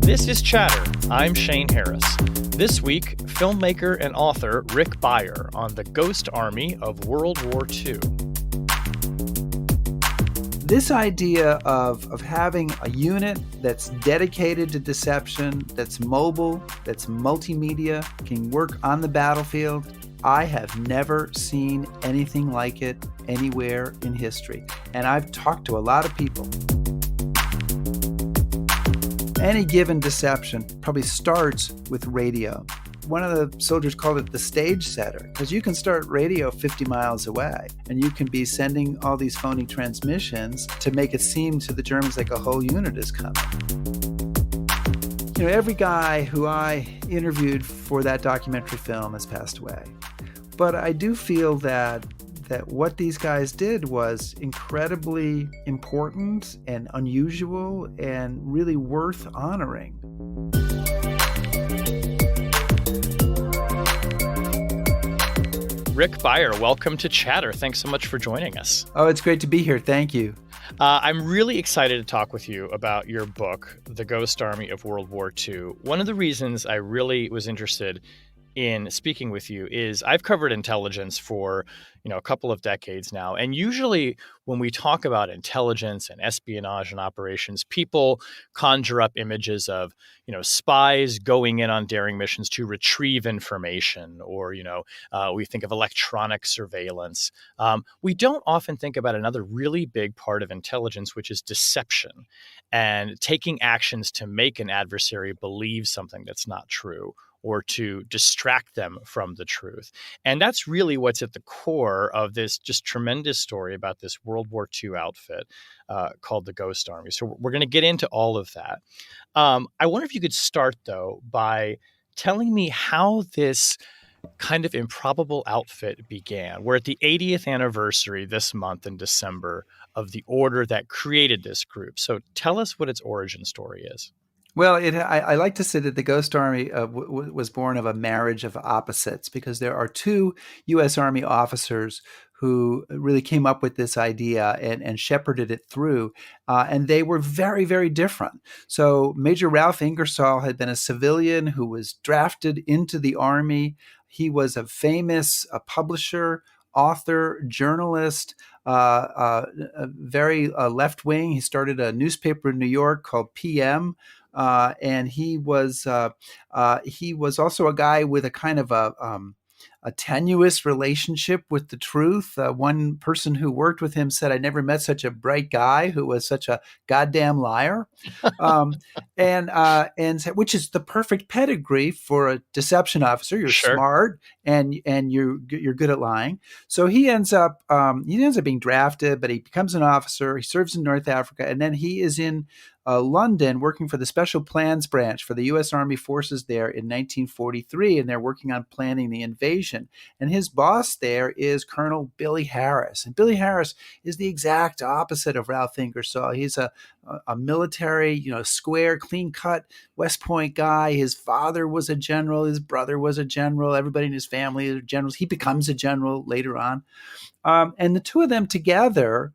This is Chatter. I'm Shane Harris. This week, filmmaker and author Rick Beyer on the Ghost Army of World War II. This idea of having a unit that's dedicated to deception, that's mobile, that's multimedia, can work on the battlefield, I have never seen anything like it anywhere in history. And I've talked to a lot of people. Any given deception probably starts with radio. One of the soldiers called it the stage setter, because you can start radio 50 miles away and you can be sending all these phony transmissions to make it seem to the Germans like a whole unit is coming. You know, every guy who I interviewed for that documentary film has passed away. But I do feel that what these guys did was incredibly important and unusual and really worth honoring. Rick Beyer, welcome to Chatter. Thanks so much for joining us. Oh, it's great to be here. Thank you. I'm really excited to talk with you about your book, The Ghost Army of World War II. One of the reasons I really was interested in speaking with you is I've covered intelligence for, a couple of decades now. And usually when we talk about intelligence and espionage and operations, people conjure up images of, spies going in on daring missions to retrieve information, or, we think of electronic surveillance. We don't often think about another really big part of intelligence, which is deception and taking actions to make an adversary believe something that's not true, or to distract them from the truth. And that's really what's at the core of this just tremendous story about this World War II outfit called the Ghost Army. So we're going to get into all of that. I wonder if you could start, though, by telling me how this kind of improbable outfit began. We're at the 80th anniversary this month in December of the order that created this group. So tell us what its origin story is. Well, I like to say that the Ghost Army was born of a marriage of opposites, because there are two U.S. Army officers who really came up with this idea and shepherded it through, and they were very, very different. So Major Ralph Ingersoll had been a civilian who was drafted into the Army. He was a famous publisher, author, journalist, very left-wing. He started a newspaper in New York called PM. And he was also a guy with a kind of a tenuous relationship with the truth. One person who worked with him said, "I never met such a bright guy who was such a goddamn liar," and which is the perfect pedigree for a deception officer. You're Sure. Smart and you're good at lying. So he ends up being drafted, but he becomes an officer. He serves in North Africa, and then he is in London working for the Special Plans Branch for the U.S. Army forces there in 1943, and they're working on planning the invasion. And his boss there is Colonel Billy Harris. And Billy Harris is the exact opposite of Ralph Ingersoll. He's a military, square, clean-cut West Point guy. His father was a general. His brother was a general. Everybody in his family are generals. He becomes a general later on. And the two of them together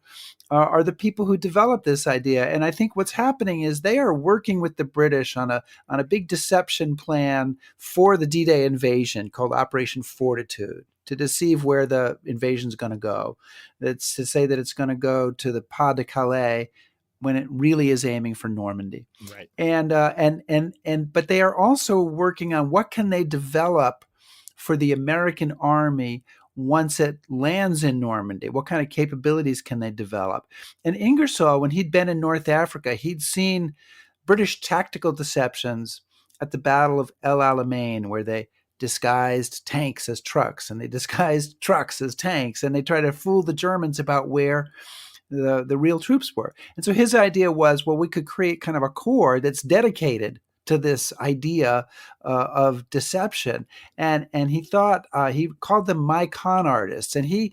are the people who developed this idea. And I think what's happening is they are working with the British on a big deception plan for the D-Day invasion called Operation Fortitude, to deceive where the invasion is going to go. It's to say that it's going to go to the Pas de Calais when it really is aiming for Normandy. Right. But they are also working on what can they develop for the American Army once it lands in Normandy. What kind of capabilities can they develop? And Ingersoll, when he'd been in North Africa, he'd seen British tactical deceptions at the Battle of El Alamein, where they disguised tanks as trucks, and they disguised trucks as tanks, and they tried to fool the Germans about where the real troops were. And so his idea was, well, we could create kind of a corps that's dedicated to this idea of deception, and he thought he called them my con artists, and he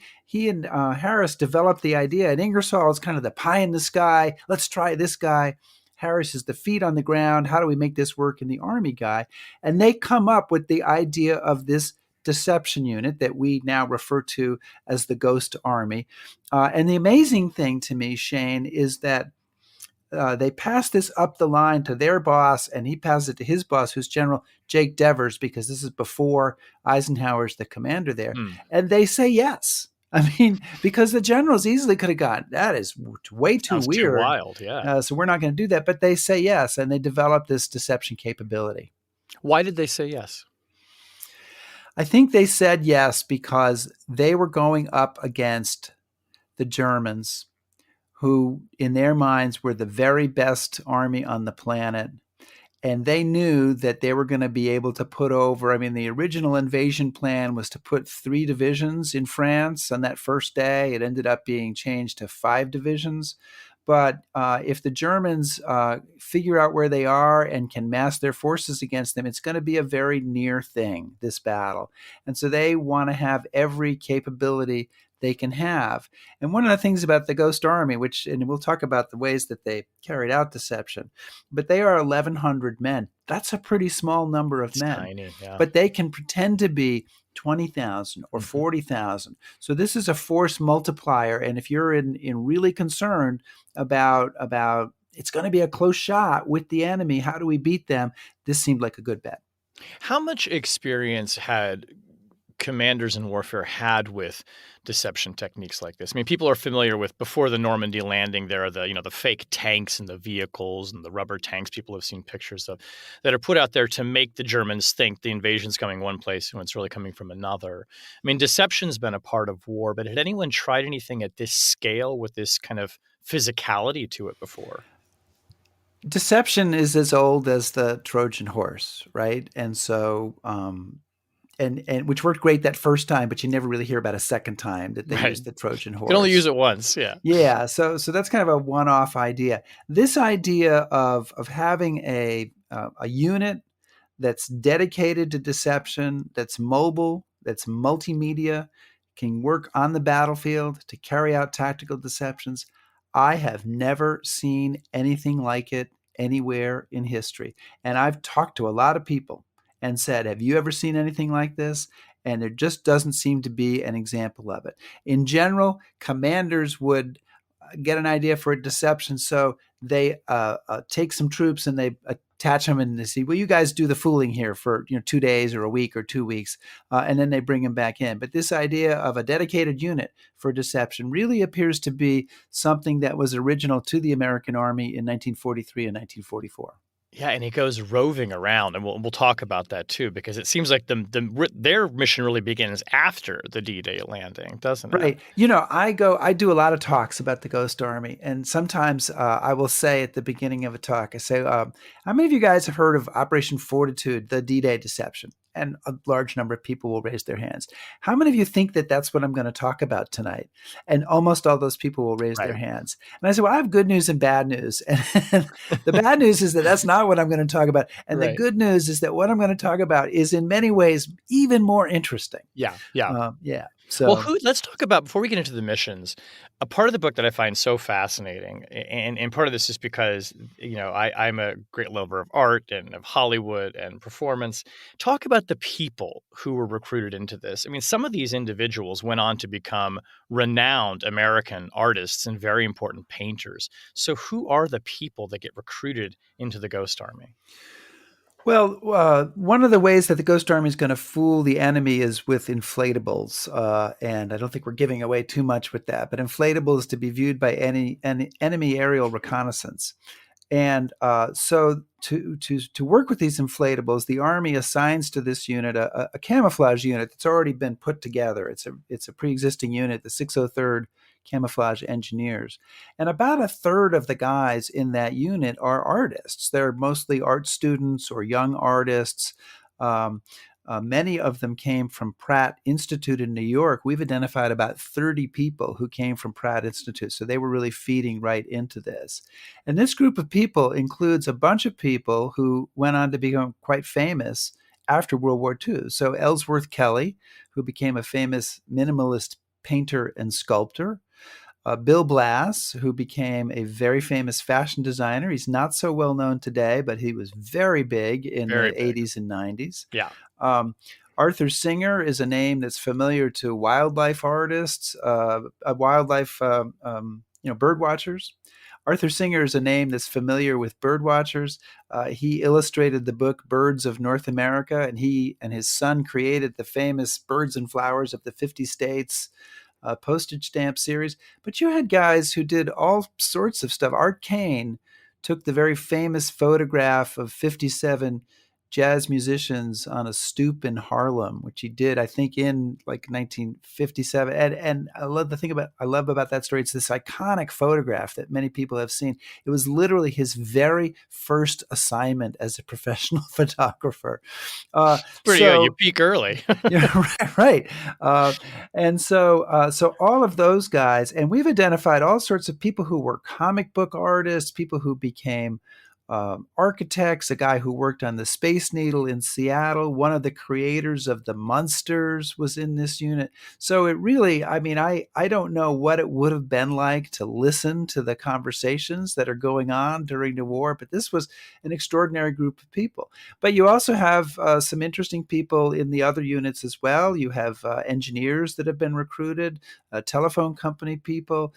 and Harris developed the idea. And Ingersoll is kind of the pie in the sky. Let's try this guy. Harris is the feet on the ground. How do we make this work in the Army guy? And they come up with the idea of this deception unit that we now refer to as the Ghost Army. And the amazing thing to me, Shane, is that they pass this up the line to their boss, and he passes it to his boss, who's General Jake Devers, because this is before Eisenhower's the commander there. Hmm. And they say yes. I mean, because the generals easily could have gone, that is way too Sounds too weird. wild. Yeah. So we're not going to do that. But they say yes, and they develop this deception capability. Why did they say yes? I think they said yes because they were going up against the Germans, who in their minds were the very best army on the planet. And they knew that they were going to be able to put over. I mean, the original invasion plan was to put 3 divisions in France on that first day. It ended up being changed to 5 divisions. But if the Germans figure out where they are and can mass their forces against them, it's going to be a very near thing, this battle. And so they want to have every capability they can have. And one of the things about the Ghost Army, and we'll talk about the ways that they carried out deception, but they are 1,100 men. That's a pretty small number of men. Tiny, yeah. But they can pretend to be 20,000 or 40,000. So this is a force multiplier. And if you're in really concerned about it's going to be a close shot with the enemy, how do we beat them? This seemed like a good bet. How much experience had commanders in warfare had with deception techniques like this? I mean, people are familiar with, before the Normandy landing, there are the fake tanks and the vehicles and the rubber tanks people have seen pictures of that are put out there to make the Germans think the invasion's coming one place when it's really coming from another. I mean, deception's been a part of war, but had anyone tried anything at this scale with this kind of physicality to it before? Deception is as old as the Trojan horse, right? And so and which worked great that first time, but you never really hear about a second time that they used the Trojan horse. You can only use it once, yeah. Yeah, so that's kind of a one-off idea. This idea of having a unit that's dedicated to deception, that's mobile, that's multimedia, can work on the battlefield to carry out tactical deceptions. I have never seen anything like it anywhere in history. And I've talked to a lot of people and said, have you ever seen anything like this? And there just doesn't seem to be an example of it. In general, commanders would get an idea for a deception, so they take some troops and they attach them and they say, well, you guys do the fooling here for 2 days or a week or 2 weeks, and then they bring them back in. But this idea of a dedicated unit for deception really appears to be something that was original to the American Army in 1943 and 1944. Yeah, and he goes roving around, and we'll talk about that too, because it seems like their mission really begins after the D-Day landing, doesn't it? Right. I do a lot of talks about the Ghost Army, and sometimes I will say at the beginning of a talk, I say, how many of you guys have heard of Operation Fortitude, the D-Day deception? And a large number of people will raise their hands. How many of you think that that's what I'm going to talk about tonight? And almost all those people will raise their hands. And I say, well, I have good news and bad news. And the bad news is that that's not what I'm going to talk about. And the good news is that what I'm going to talk about is in many ways even more interesting. Yeah. So, well, let's talk about, before we get into the missions, a part of the book that I find so fascinating, and part of this is because, I'm a great lover of art and of Hollywood and performance. Talk about the people who were recruited into this. I mean, some of these individuals went on to become renowned American artists and very important painters. So who are the people that get recruited into the Ghost Army? Well, one of the ways that the Ghost Army is going to fool the enemy is with inflatables, and I don't think we're giving away too much with that. But inflatables to be viewed by any enemy aerial reconnaissance, and so to work with these inflatables, the Army assigns to this unit a camouflage unit that's already been put together. It's a pre-existing unit, the 603rd Camouflage Engineers. And about a third of the guys in that unit are artists. They're mostly art students or young artists. Many of them came from Pratt Institute in New York. We've identified about 30 people who came from Pratt Institute. So they were really feeding right into this. And this group of people includes a bunch of people who went on to become quite famous after World War II. So Ellsworth Kelly, who became a famous minimalist painter and sculptor. Bill Blass, who became a very famous fashion designer. He's not so well known today, but he was very big in the 80s and 90s. Yeah. Arthur Singer is a name that's familiar to wildlife artists, bird watchers. Arthur Singer is a name that's familiar with bird watchers. He illustrated the book Birds of North America, and he and his son created the famous Birds and Flowers of the 50 States postage stamp series. But you had guys who did all sorts of stuff. Art Kane took the very famous photograph of 57 jazz musicians on a stoop in Harlem, which he did, I think, in like 1957. And I love about that story. It's this iconic photograph that many people have seen. It was literally his very first assignment as a professional photographer. It's pretty good. You peak early. Yeah, right. So all of those guys, and we've identified all sorts of people who were comic book artists, people who became architects, a guy who worked on the Space Needle in Seattle, one of the creators of the Munsters was in this unit. So it really, I mean, I don't know what it would have been like to listen to the conversations that are going on during the war, but this was an extraordinary group of people. But you also have some interesting people in the other units as well. You have engineers that have been recruited, telephone company people.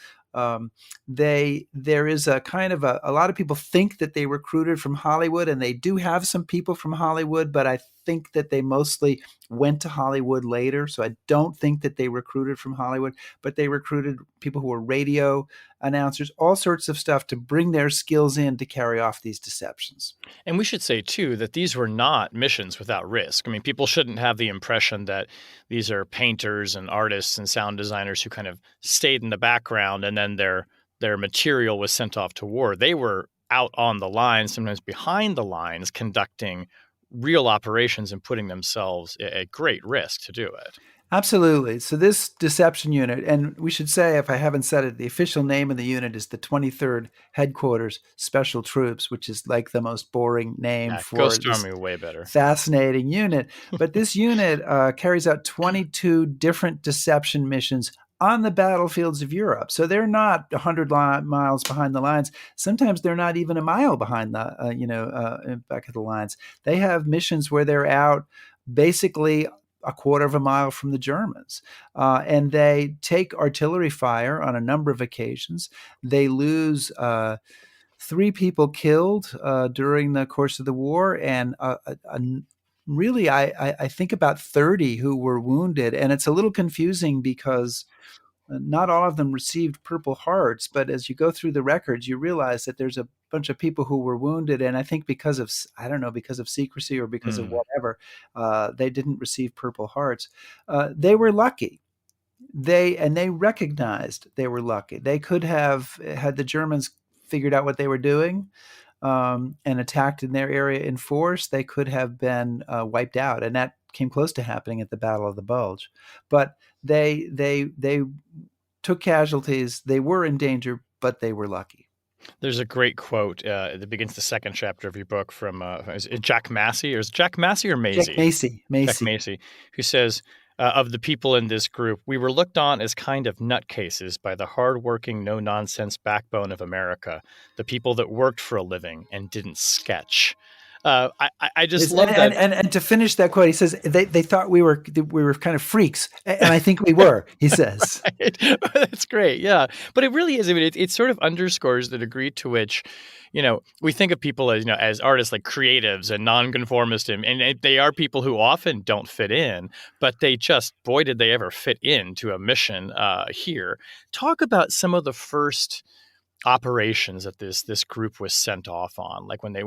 There is a kind of a lot of people think that they recruited from Hollywood, and they do have some people from Hollywood, but I think that they mostly went to Hollywood later. So I don't think that they recruited from Hollywood, but they recruited people who were radio announcers, all sorts of stuff to bring their skills in to carry off these deceptions. And we should say, too, that these were not missions without risk. I mean, people shouldn't have the impression that these are painters and artists and sound designers who kind of stayed in the background and then their material was sent off to war. They were out on the lines, sometimes behind the lines, conducting real operations and putting themselves at great risk to do it. Absolutely. So this deception unit, and we should say, if I haven't said it, the official name of the unit is the 23rd Headquarters Special Troops, which is like the most boring name for Ghost this Army, way better. fascinating unit. But this unit carries out 22 different deception missions on the battlefields of Europe. So they're not 100 miles behind the lines. Sometimes they're not even a mile behind the, back of the lines. They have missions where they're out basically a quarter of a mile from the Germans. And they take artillery fire on a number of occasions. They lose 3 people killed during the course of the war, and really, I think about 30 who were wounded. And it's a little confusing because not all of them received Purple Hearts, but as you go through the records, you realize that there's a bunch of people who were wounded, and I think because of secrecy or because of whatever, they didn't receive Purple Hearts. They were lucky. They recognized they were lucky. They could have had the Germans figured out what they were doing and attacked in their area in force. They could have been wiped out, and that came close to happening at the Battle of the Bulge. But they took casualties. They were in danger, but they were lucky. There's a great quote that begins the second chapter of your book from is it Jack Masey, or is it Jack Masey or Masey? Jack Masey. Jack Masey, who says, of the people in this group, we were looked on as kind of nutcases by the hardworking, no-nonsense backbone of America, the people that worked for a living and didn't sketch. I just love that. And to finish that quote, he says they thought we were kind of freaks, and I think we were. He says, right. That's great, yeah. But it really is. I mean, it sort of underscores the degree to which, we think of people as as artists, like creatives and nonconformists, and they are people who often don't fit in, but they just, boy, did they ever fit into a mission here. Talk about some of the first operations that this group was sent off on, like when they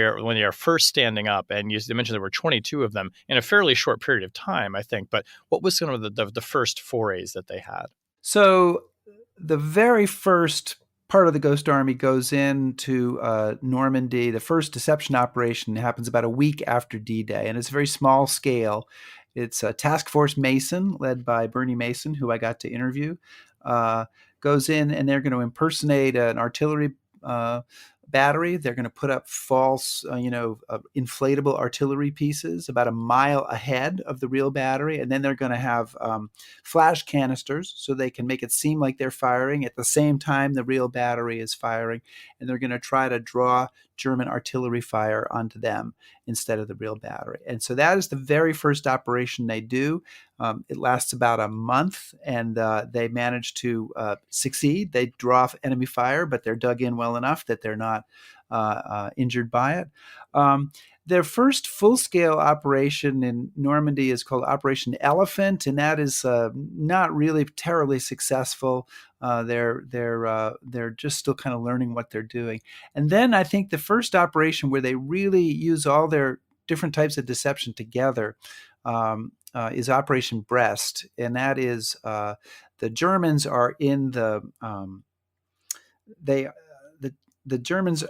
are first standing up, and you mentioned there were 22 of them in a fairly short period of time, I think. But what was some of the first forays that they had? So the very first part of the Ghost Army goes into Normandy. The first deception operation happens about a week after D-Day, and it's very small scale. It's a Task Force Mason led by Bernie Mason, who I got to interview. Goes in, and they're going to impersonate an artillery battery. They're going to put up false, inflatable artillery pieces about a mile ahead of the real battery. And then they're going to have flash canisters so they can make it seem like they're firing at the same time the real battery is firing. And they're going to try to draw German artillery fire onto them instead of the real battery. And so that is the very first operation they do. It lasts about a month, and they manage to succeed. They draw off enemy fire, but they're dug in well enough that they're not injured by it. Their first full-scale operation in Normandy is called Operation Elephant, and that is not really terribly successful. They're just still kind of learning what they're doing. And then I think the first operation where they really use all their different types of deception together is Operation Brest, and that is the Germans are in the Germans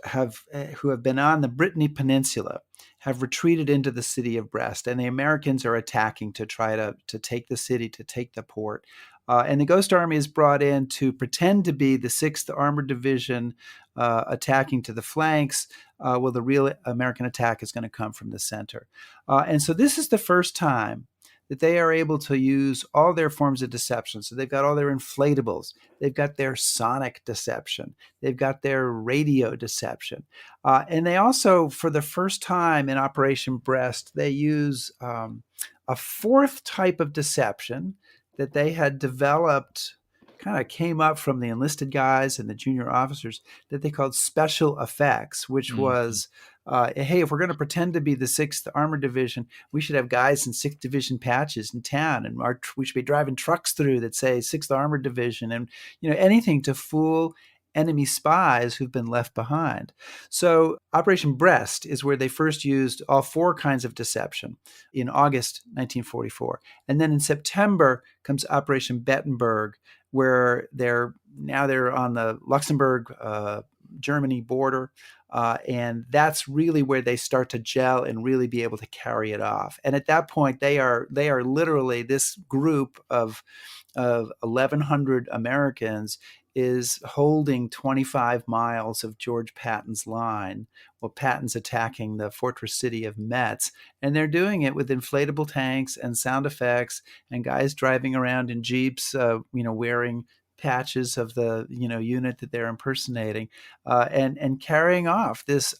who have been on the Brittany Peninsula have retreated into the city of Brest, and the Americans are attacking to try to take the city, to take the port. And the Ghost Army is brought in to pretend to be the 6th Armored Division attacking to the flanks. Well, the real American attack is going to come from the center. And so this is the first time that they are able to use all their forms of deception. So they've got all their inflatables, they've got their sonic deception, they've got their radio deception. And they also, for the first time in Operation Brest, they use a fourth type of deception that they had developed, kind of came up from the enlisted guys and the junior officers, that they called special effects, which was, hey, if we're going to pretend to be the 6th Armored Division, we should have guys in 6th Division patches in town, and we should be driving trucks through that say 6th Armored Division, and anything to fool enemy spies who've been left behind. So Operation Brest is where they first used all 4 kinds of deception in August 1944. And then in September comes Operation Bettenberg, where they're on the Luxembourg, Germany border. And that's really where they start to gel and really be able to carry it off. And at that point, they are literally, this group of 1,100 Americans is holding 25 miles of George Patton's line, while Patton's attacking the fortress city of Metz. And they're doing it with inflatable tanks and sound effects and guys driving around in Jeeps, wearing patches of the unit that they're impersonating, and carrying off this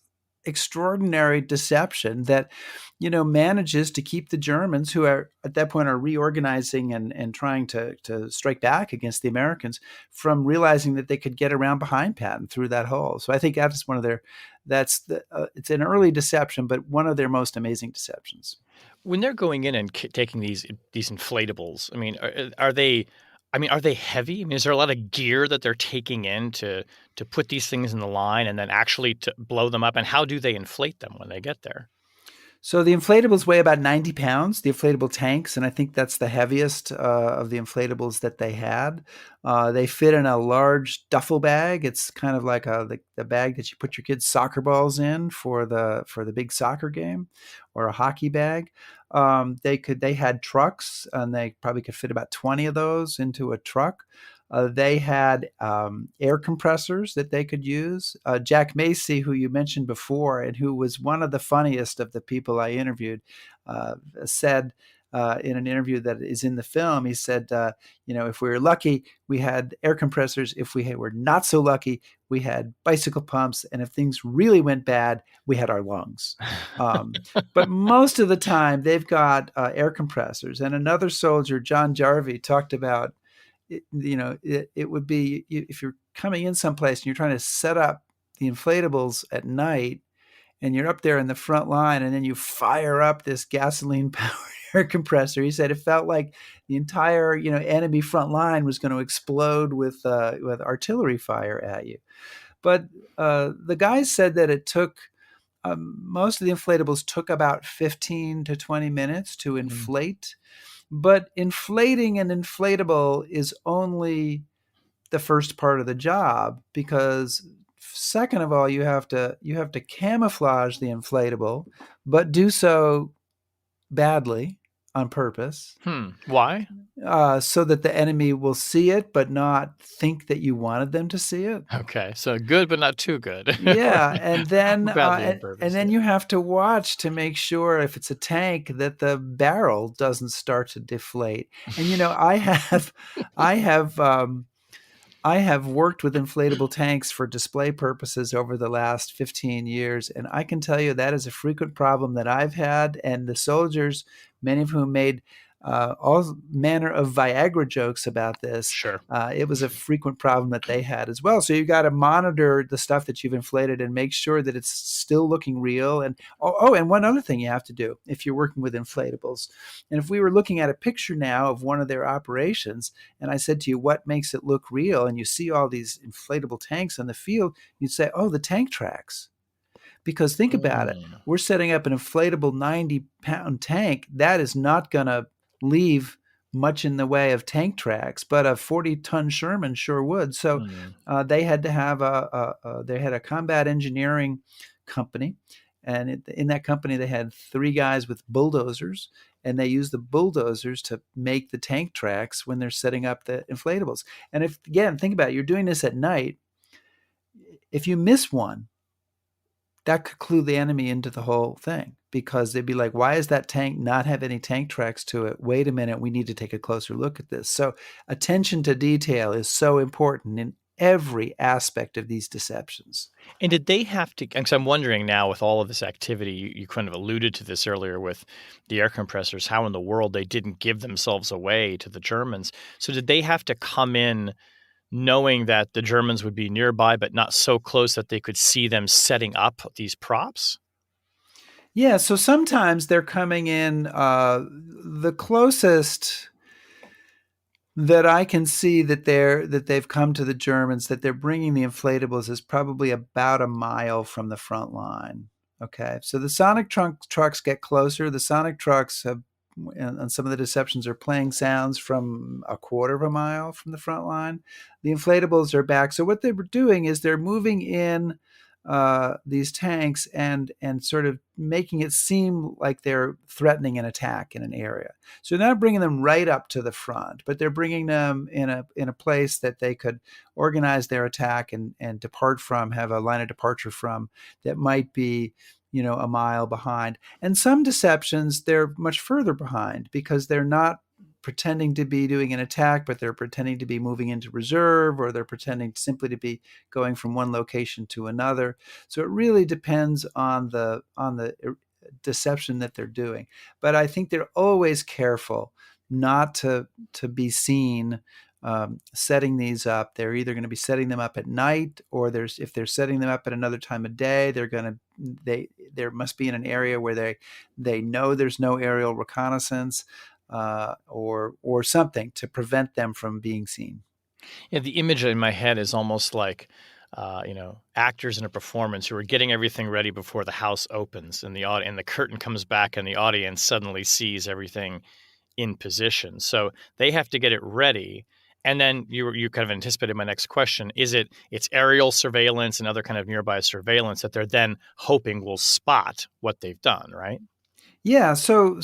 extraordinary deception that manages to keep the Germans, who are at that point are reorganizing and trying to strike back against the Americans, from realizing that they could get around behind Patton through that hole. So I think that's it's an early deception, but one of their most amazing deceptions. When they're going in and taking these inflatables, I mean, are they? I mean, are they heavy? I mean, is there a lot of gear that they're taking in to put these things in the line and then actually to blow them up? And how do they inflate them when they get there? So the inflatables weigh about 90 pounds, the inflatable tanks, and I think that's the heaviest of the inflatables that they had. They fit in a large duffel bag. It's kind of like the bag that you put your kids' soccer balls in for the big soccer game, or a hockey bag. They had trucks, and they probably could fit about 20 of those into a truck. They had air compressors that they could use. Jack Masey, who you mentioned before, and who was one of the funniest of the people I interviewed, said in an interview that is in the film, he said, if we were lucky, we had air compressors. If we were not so lucky, we had bicycle pumps. And if things really went bad, we had our lungs. But most of the time, they've got air compressors. And another soldier, John Jarvie, talked about, it would be, if you're coming in someplace and you're trying to set up the inflatables at night, and you're up there in the front line, and then you fire up this gasoline-powered air compressor. He said it felt like the entire, enemy front line was going to explode with artillery fire at you. But the guys said that it took, most of the inflatables took about 15 to 20 minutes to inflate. But inflating an inflatable is only the first part of the job, because second of all, you have to camouflage the inflatable, but do so badly. on purpose, Why? so that the enemy will see it but not think that you wanted them to see it. Okay, so good, but not too good. Yeah, and then Badly on and purpose. then Yeah. you have to watch to make sure if it's a tank that the barrel doesn't start to deflate. And I have I have worked with inflatable tanks for display purposes over the last 15 years, and I can tell you that is a frequent problem that I've had. And the soldiers, many of whom made all manner of Viagra jokes about this, Sure. it was a frequent problem that they had as well. So you got to monitor the stuff that you've inflated and make sure that it's still looking real. And and one other thing you have to do if you're working with inflatables, and if we were looking at a picture now of one of their operations, and I said to you, what makes it look real? And you see all these inflatable tanks on the field, you'd say, oh, the tank tracks. Because think about it. Mm, We're setting up an inflatable 90-pound tank. That is not going to leave much in the way of tank tracks, but a 40-ton Sherman sure would. So mm, they had to have they had a combat engineering company. And in that company, they had 3 guys with bulldozers, and they use the bulldozers to make the tank tracks when they're setting up the inflatables. And if, again, think about it, you're doing this at night. If you miss one, that could clue the enemy into the whole thing, because they'd be like, why does that tank not have any tank tracks to it? Wait a minute, we need to take a closer look at this. So attention to detail is so important in every aspect of these deceptions. And did they have to? Because I'm wondering now, with all of this activity, you kind of alluded to this earlier with the air compressors, how in the world they didn't give themselves away to the Germans. So did they have to come in knowing that the Germans would be nearby, but not so close that they could see them setting up these props? Yeah, so sometimes they're coming in the closest that I can see that they've come to the Germans, that they're bringing the inflatables, is probably about a mile from the front line. Okay, so the sonic trucks get closer. The sonic trucks have, and some of the deceptions, are playing sounds from a quarter of a mile from the front line. The inflatables are back. So what they were doing is they're moving in these tanks and sort of making it seem like they're threatening an attack in an area. So they're not bringing them right up to the front, but they're bringing them in a place that they could organize their attack and depart from, have a line of departure from, that might be, a mile behind. And some deceptions, they're much further behind, because they're not pretending to be doing an attack, but they're pretending to be moving into reserve, or they're pretending simply to be going from one location to another. So it really depends on the deception that they're doing. But I think they're always careful not to be seen setting these up. They're either going to be setting them up at night, or if they're setting them up at another time of day, there must be in an area where they know there's no aerial reconnaissance, or something to prevent them from being seen. Yeah, the image in my head is almost like, actors in a performance who are getting everything ready before the house opens, and the curtain comes back, and the audience suddenly sees everything in position. So they have to get it ready. And then you kind of anticipated my next question. It's aerial surveillance and other kind of nearby surveillance that they're then hoping will spot what they've done, right? Yeah, so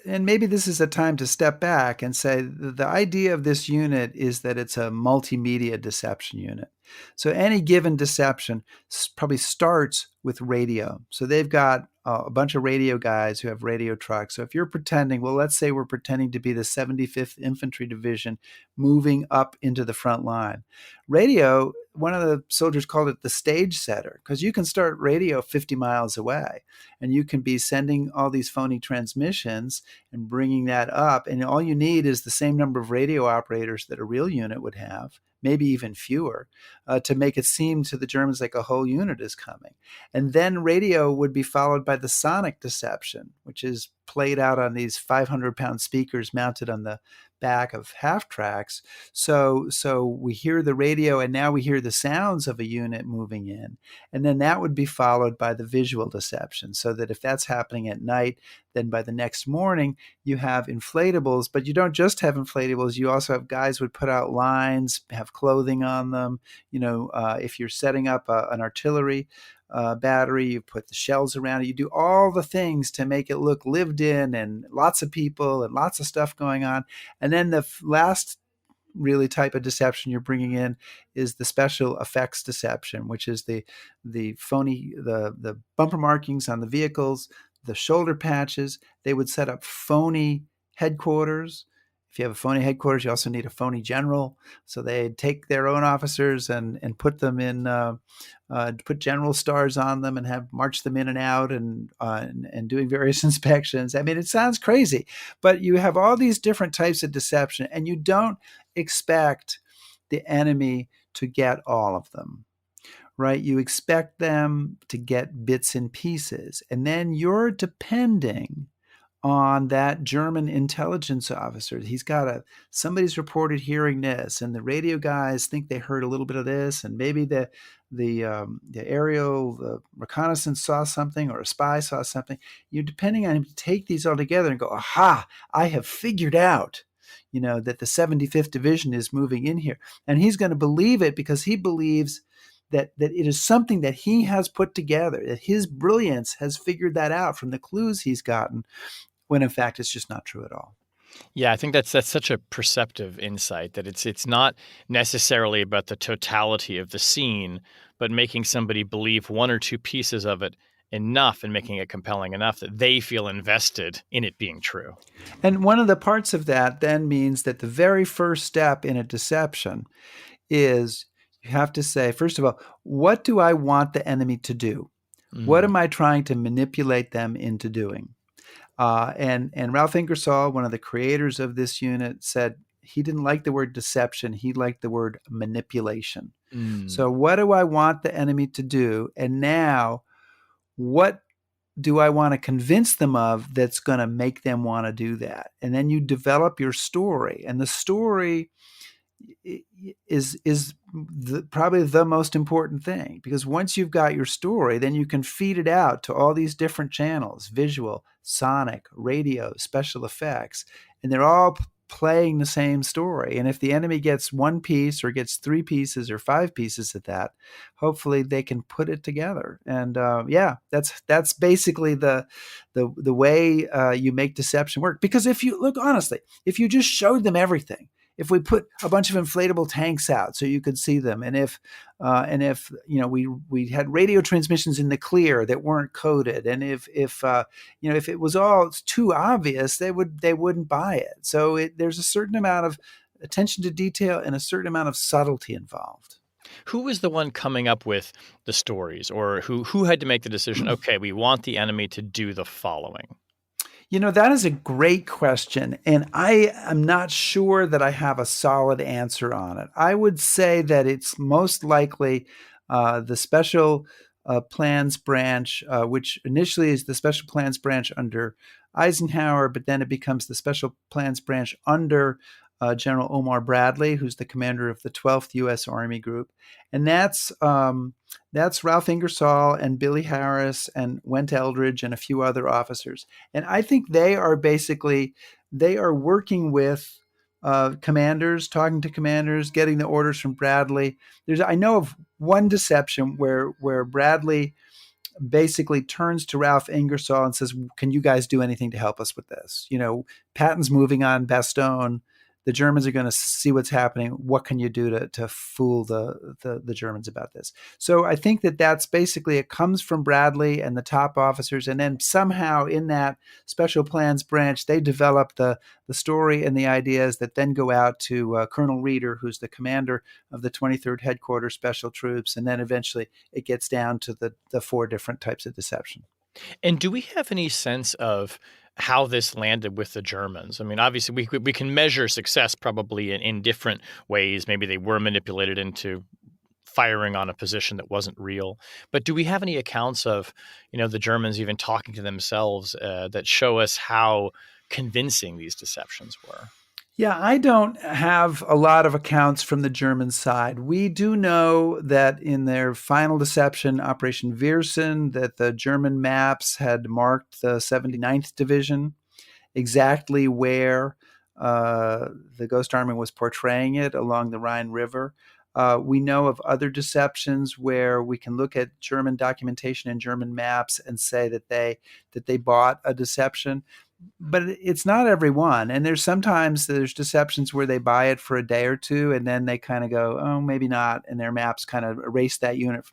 and maybe this is a time to step back and say the idea of this unit is that it's a multimedia deception unit. So any given deception probably starts with radio. So they've got a bunch of radio guys who have radio trucks. So if you're pretending, well, let's say we're pretending to be the 75th Infantry Division moving up into the front line. Radio, one of the soldiers called it the stage setter, because you can start radio 50 miles away, and you can be sending all these phony transmissions and bringing that up. And all you need is the same number of radio operators that a real unit would have, maybe even fewer, to make it seem to the Germans like a whole unit is coming. And then radio would be followed by the sonic deception, which is played out on these 500-pound speakers mounted on the back of half tracks. So we hear the radio, and now we hear the sounds of a unit moving in. And then that would be followed by the visual deception, so that if that's happening at night, Then by the next morning, you have inflatables, but you don't just have inflatables. You also have guys would put out lines, have clothing on them. If you're setting up an artillery battery, you put the shells around it. You do all the things to make it look lived in, and lots of people and lots of stuff going on. And then the last really type of deception you're bringing in is the special effects deception, which is the phony the bumper markings on the vehicles, the shoulder patches. They would set up phony headquarters. If you have a phony headquarters, you also need a phony general. So they'd take their own officers and put them in, put general stars on them and have march them in and out and doing various inspections. I mean, it sounds crazy, but you have all these different types of deception, and you don't expect the enemy to get all of them, right? You expect them to get bits and pieces, and then you're depending on that German intelligence officer. Somebody's reported hearing this, and the radio guys think they heard a little bit of this, and maybe the aerial reconnaissance saw something, or a spy saw something. You're depending on him to take these all together and go, aha, I have figured out, that the 75th Division is moving in here. And he's going to believe it because he believes that it is something that he has put together, that his brilliance has figured that out from the clues he's gotten, when in fact it's just not true at all. Yeah, I think that's such a perceptive insight, that it's not necessarily about the totality of the scene, but making somebody believe one or two pieces of it enough and making it compelling enough that they feel invested in it being true. And one of the parts of that then means that the very first step in a deception is you have to say, first of all, what do I want the enemy to do? What am I trying to manipulate them into doing? And Ralph Ingersoll, one of the creators of this unit, said he didn't like the word deception. He liked the word manipulation. So what do I want the enemy to do? And now, what do I want to convince them of that's going to make them want to do that? And then you develop your story. And the story is probably the most important thing, because once you've got your story, then you can feed it out to all these different channels: visual, sonic, radio, special effects, and they're all playing the same story. And if the enemy gets one piece or gets three pieces or five pieces of that, hopefully they can put it together. And that's basically the way you make deception work. Because if you look honestly, if you just showed them everything, if we put a bunch of inflatable tanks out so you could see them, and if we had radio transmissions in the clear that weren't coded, and if it was all too obvious, they wouldn't buy it. So there's a certain amount of attention to detail and a certain amount of subtlety involved. Who was the one coming up with the stories, or who had to make the decision? Okay, we want the enemy to do the following. That is a great question, and I am not sure that I have a solid answer on it. I would say that it's most likely the Special Plans Branch, which initially is the Special Plans Branch under Eisenhower, but then it becomes the Special Plans Branch under General Omar Bradley, who's the commander of the 12th U.S. Army Group. And that's Ralph Ingersoll and Billy Harris and Went Eldridge and a few other officers. And I think they are working with commanders, talking to commanders, getting the orders from Bradley. I know of one deception where Bradley basically turns to Ralph Ingersoll and says, "Can you guys do anything to help us with this? Patton's moving on Bastogne. The Germans are going to see what's happening. What can you do to fool the Germans about this?" So I think that's basically, it comes from Bradley and the top officers. And then somehow in that Special Plans Branch, they develop the story and the ideas that then go out to Colonel Reeder, who's the commander of the 23rd Headquarters Special Troops. And then eventually it gets down to the four different types of deception. And do we have any sense of how this landed with the Germans? I mean, obviously, we can measure success probably in different ways. Maybe they were manipulated into firing on a position that wasn't real. But do we have any accounts of, the Germans even talking to themselves that show us how convincing these deceptions were? Yeah, I don't have a lot of accounts from the German side. We do know that in their final deception, Operation Viersen, that the German maps had marked the 79th Division exactly where the Ghost Army was portraying it along the Rhine River. We know of other deceptions where we can look at German documentation and German maps and say that they bought a deception, but it's not every one. And there's deceptions where they buy it for a day or two and then they kind of go, oh, maybe not, and their maps kind of erase that unit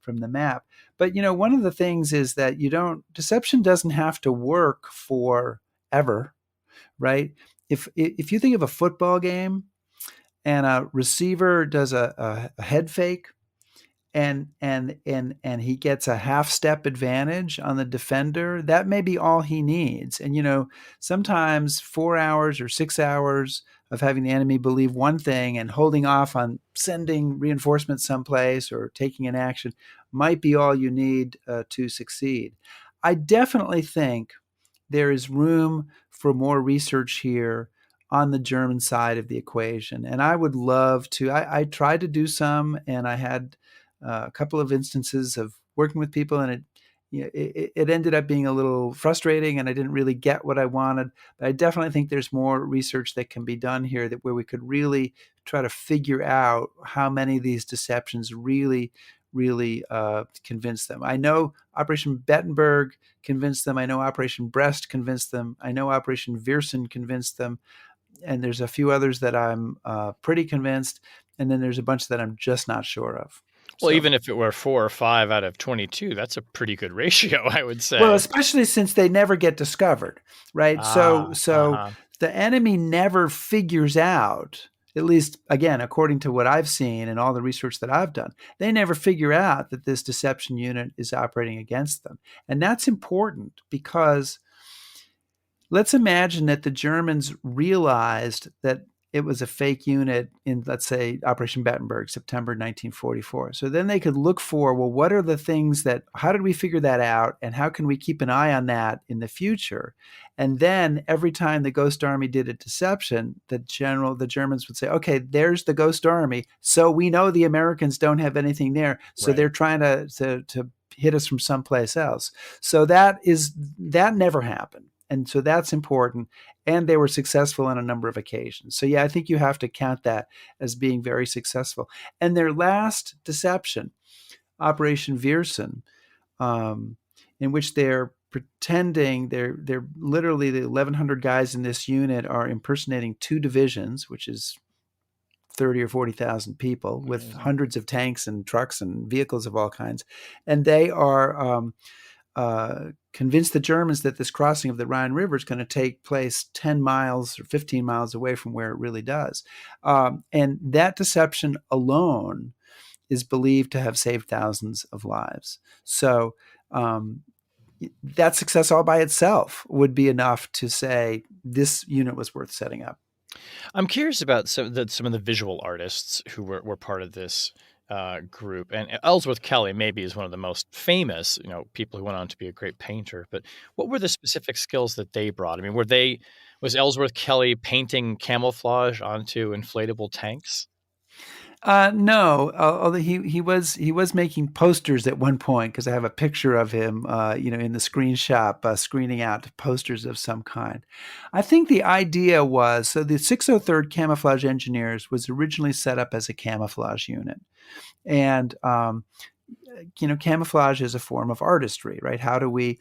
from the map. But one of the things is that deception doesn't have to work for ever, right? If you think of a football game and a receiver does a head fake and he gets a half step advantage on the defender, that may be all he needs. And sometimes 4 hours or 6 hours of having the enemy believe one thing and holding off on sending reinforcements someplace or taking an action might be all you need to succeed. I definitely think there is room for more research here on the German side of the equation. And I would love to. I tried to do some, and I had a couple of instances of working with people, and it ended up being a little frustrating, and I didn't really get what I wanted. But I definitely think there's more research that can be done here where we could really try to figure out how many of these deceptions really convince them. I know Operation Bettenberg convinced them. I know Operation Brest convinced them. I know Operation Viersen convinced them. And there's a few others that I'm pretty convinced. And then there's a bunch that I'm just not sure of. Well, So, even if it were 4 or 5 out of 22, that's a pretty good ratio, I would well, say. especially since they never get discovered, right? So, Ah, so uh-huh. the enemy never figures out, at least again, according to what I've seen and all the research that I've done, they never figure out that this deception unit is operating against them. And that's important because let's imagine that the Germans realized that it was a fake unit in, let's say, Operation Battenberg, September 1944. So then they could look for, well, what are the things how did we figure that out? And how can we keep an eye on that in the future? And then every time the Ghost Army did a deception, the Germans would say, okay, there's the Ghost Army. So we know the Americans don't have anything there. So Right. they're trying to hit us from someplace else. So that never happened. And so that's important. And they were successful on a number of occasions. So, yeah, I think you have to count that as being very successful. And their last deception, Operation Viersen, um, in which they're pretending they're literally the 1,100 guys in this unit are impersonating two divisions, which is 30 or 40,000 people with Amazing. hundreds of tanks and trucks and vehicles of all kinds. And they are convince the Germans that this crossing of the Rhine River is going to take place 10 miles or 15 miles away from where it really does. And that deception alone is believed to have saved thousands of lives. So that success all by itself would be enough to say this unit was worth setting up. I'm curious about some of the visual artists who were part of this group, and Ellsworth Kelly maybe is one of the most famous, people who went on to be a great painter. But what were the specific skills that they brought? I mean, was Ellsworth Kelly painting camouflage onto inflatable tanks? No, although he was making posters at one point because I have a picture of him, in the screen shop, screening out posters of some kind. I think the idea was so the 603rd Camouflage Engineers was originally set up as a camouflage unit, and camouflage is a form of artistry, right? How do we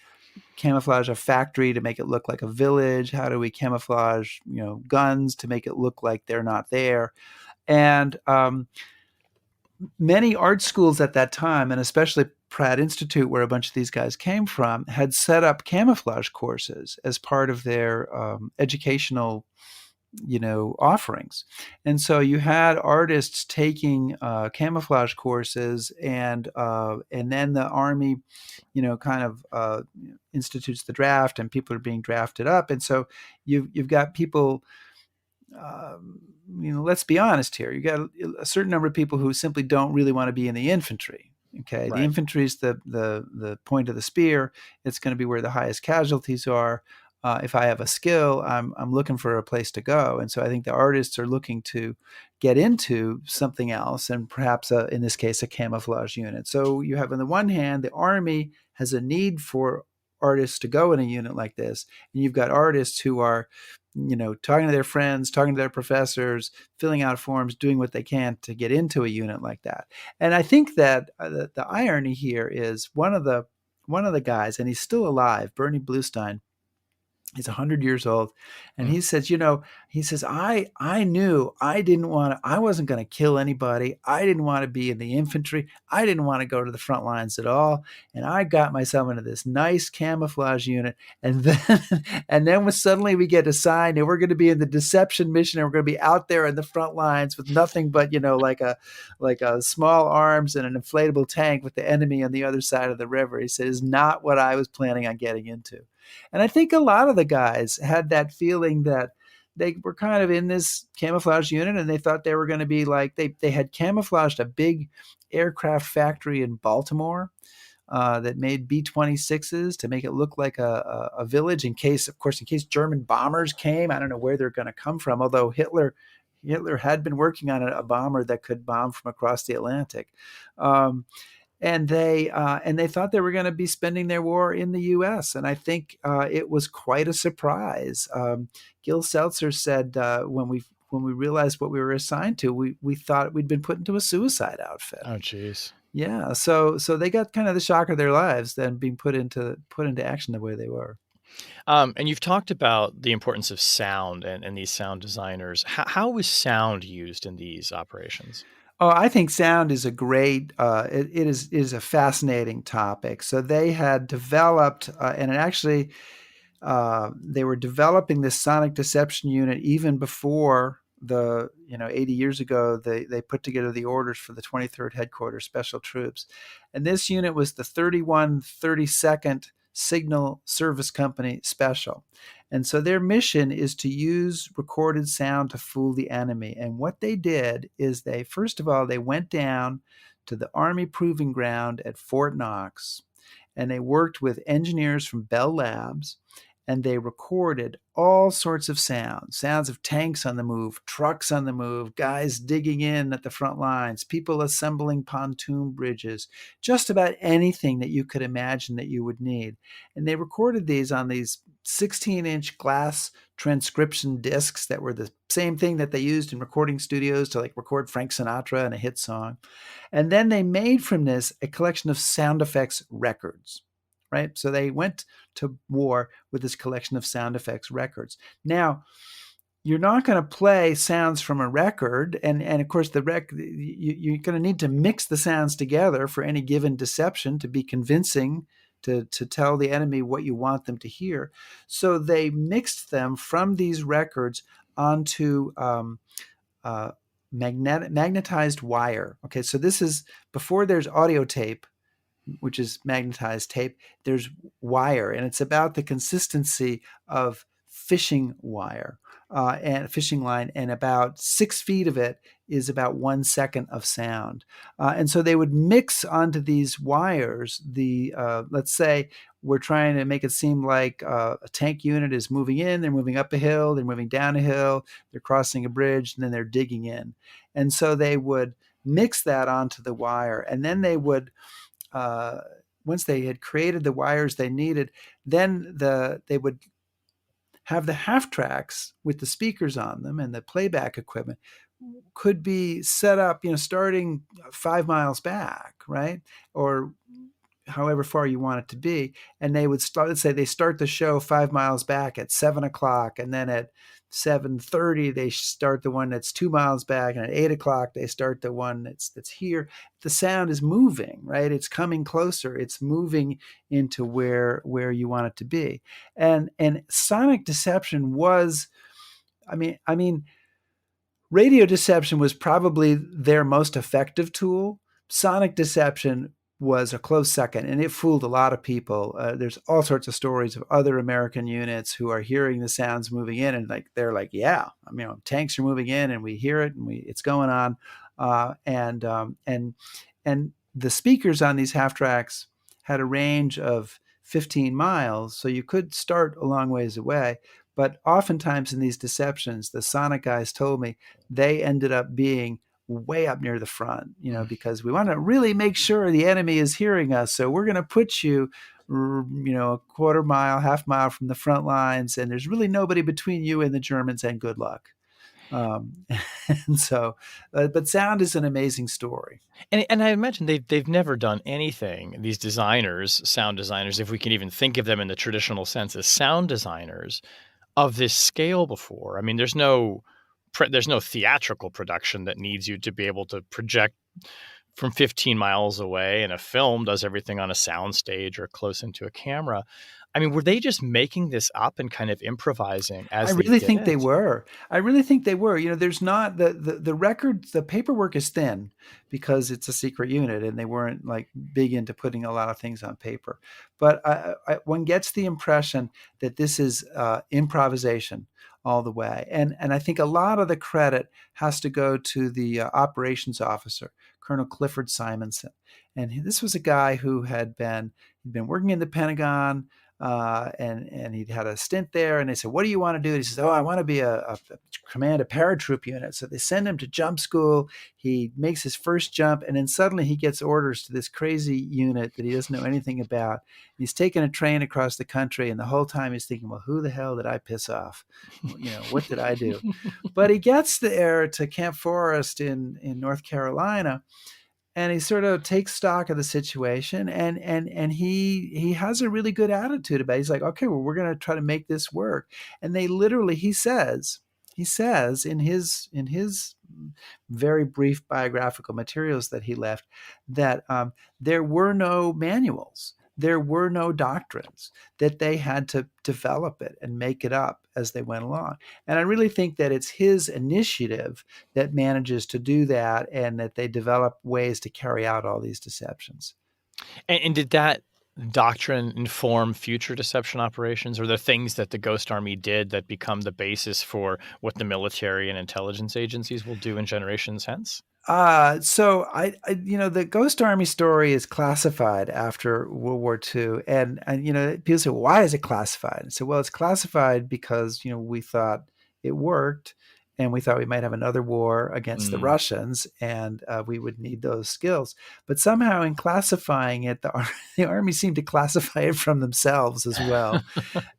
camouflage a factory to make it look like a village? How do we camouflage, guns to make it look like they're not there? And many art schools at that time, and especially Pratt Institute, where a bunch of these guys came from, had set up camouflage courses as part of their educational, offerings. And so you had artists taking camouflage courses, and then the Army, kind of institutes the draft, and people are being drafted up, and so you've got people. Let's be honest here. You got a certain number of people who simply don't really want to be in the infantry. Okay, the Right. infantry is the point of the spear. It's going to be where the highest casualties are. if I have a skill, I'm looking for a place to go. And so I think the artists are looking to get into something else, and perhaps in this case a camouflage unit. So you have on the one hand, the Army has a need for artists to go in a unit like this, and you've got artists who are, talking to their friends, talking to their professors, filling out forms, doing what they can to get into a unit like that. And I think that the irony here is one of the guys, and he's still alive, Bernie Bluestein. He's 100 years old, and Mm. he says, I knew I wasn't going to kill anybody. I didn't want to be in the infantry. I didn't want to go to the front lines at all. And I got myself into this nice camouflage unit. And then, and then when suddenly we get assigned and we're going to be in the deception mission, and we're going to be out there in the front lines with nothing but, like a small arms and an inflatable tank with the enemy on the other side of the river. He said, is not what I was planning on getting into. And I think a lot of the guys had that feeling that they were kind of in this camouflage unit, and they thought they were going to be like, they had camouflaged a big aircraft factory in Baltimore that made B-26s to make it look like a village in case German bombers came. I don't know where they're going to come from, although Hitler had been working on a bomber that could bomb from across the Atlantic. And they thought they were going to be spending their war in the U.S. And I think it was quite a surprise. Gil Seltzer said when we realized what we were assigned to, we thought we'd been put into a suicide outfit. Oh, geez. Yeah, so they got kind of the shock of their lives then being put into action the way they were. And you've talked about the importance of sound and these sound designers. How was sound used in these operations? Oh, I think sound is a great. It is a fascinating topic. So they had developed, and it actually, they were developing this sonic deception unit even before 80 years ago. They put together the orders for the 23rd Headquarters Special Troops, and this unit was the 3132nd Signal Service Company Special. And so their mission is to use recorded sound to fool the enemy. And what they did is first of all, they went down to the Army Proving Ground at Fort Knox, and they worked with engineers from Bell Labs, and they recorded all sorts of sounds of tanks on the move, trucks on the move, guys digging in at the front lines, people assembling pontoon bridges, just about anything that you could imagine that you would need. And they recorded these on these 16-inch glass transcription discs that were the same thing that they used in recording studios to like record Frank Sinatra and a hit song. And then they made from this a collection of sound effects records. Right? So they went to war with this collection of sound effects records. Now, you're not going to play sounds from a record, and of course you're going to need to mix the sounds together for any given deception to be convincing to tell the enemy what you want them to hear. So they mixed them from these records onto magnetized wire. Okay, so this is before there's audio tape, which is magnetized tape. There's wire, and it's about the consistency of fishing wire and fishing line, and about 6 feet of it is about 1 second of sound. And so they would mix onto these wires let's say we're trying to make it seem like a tank unit is moving in, they're moving up a hill, they're moving down a hill, they're crossing a bridge, and then they're digging in. And so they would mix that onto the wire, and then they would once they had created the wires they needed, then they would have the half tracks with the speakers on them, and the playback equipment could be set up, starting 5 miles back, right? Or however far you want it to be. And they would start, let's say they start the show 5 miles back at 7:00, and then at 7:30 they start the one that's 2 miles back, and at 8:00 they start the one that's here. The sound is moving, right? It's coming closer. It's moving into where you want it to be. And sonic deception was, I mean, radio deception was probably their most effective tool. Sonic deception was a close second, and it fooled a lot of people. There's all sorts of stories of other American units who are hearing the sounds moving in, and they're like, yeah, tanks are moving in, and we hear it, and it's going on. And the speakers on these half tracks had a range of 15 miles. So you could start a long ways away. But oftentimes in these deceptions, the sonic guys told me they ended up being way up near the front, because we want to really make sure the enemy is hearing us. So we're going to put you, a quarter mile, half mile from the front lines, and there's really nobody between you and the Germans, and good luck. Um, and so, but sound is an amazing story. And I imagine they've never done anything. These designers, sound designers, if we can even think of them in the traditional sense as sound designers, of this scale before. I mean, there's no theatrical production that needs you to be able to project from 15 miles away, and a film does everything on a sound stage or close into a camera. I mean, were they just making this up and kind of improvising I as they really did think they it? were. I really think they were. there's not the record, the paperwork is thin because it's a secret unit, and they weren't like big into putting a lot of things on paper. But one gets the impression that this is improvisation all the way, and I think a lot of the credit has to go to the operations officer, Colonel Clifford Simonson, and this was a guy who he'd been working in the Pentagon. And he'd had a stint there, and they said, "What do you want to do?" And he says, "Oh, I want to be a command a paratroop unit." So they send him to jump school. He makes his first jump, and then suddenly he gets orders to this crazy unit that he doesn't know anything about. He's taking a train across the country, and the whole time he's thinking, "Well, who the hell did I piss off? What did I do?" But he gets there to Camp Forest in North Carolina, and he sort of takes stock of the situation, and he has a really good attitude about it. He's like, okay, well, we're going to try to make this work. And they literally, he says in his very brief biographical materials that he left, that there were no manuals, there were no doctrines, that they had to develop it and make it up as they went along. And I really think that it's his initiative that manages to do that, and that they develop ways to carry out all these deceptions. And did that doctrine inform future deception operations? Or the things that the Ghost Army did that become the basis for what the military and intelligence agencies will do in generations hence? So the Ghost Army story is classified after World War II, and people say, well, why is it classified? And so, well, it's classified because we thought it worked, and we thought we might have another war against the Mm. Russians, and we would need those skills. But somehow, in classifying it, the Army seemed to classify it from themselves as well,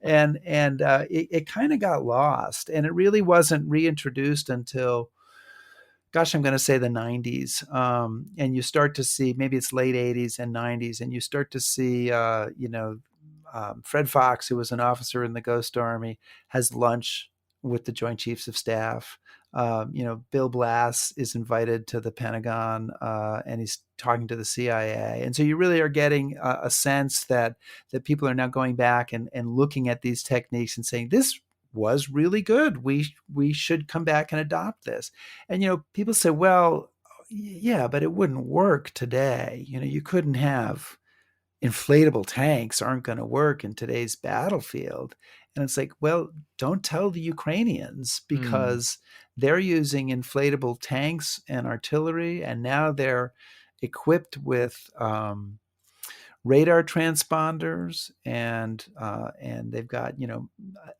and it kind of got lost, and it really wasn't reintroduced until, gosh, I'm going to say the 90s. And you start to see, maybe it's late 80s and 90s, and you start to see, Fred Fox, who was an officer in the Ghost Army, has lunch with the Joint Chiefs of Staff. Bill Blass is invited to the Pentagon, and he's talking to the CIA. And so you really are getting a sense that people are now going back and looking at these techniques and saying, this was really good. We should come back and adopt this. And people say, well, yeah, but it wouldn't work today. You couldn't have inflatable tanks, aren't going to work in today's battlefield. And it's like, well, don't tell the Ukrainians, Mm. because they're using inflatable tanks and artillery, and now they're equipped with radar transponders, and they've got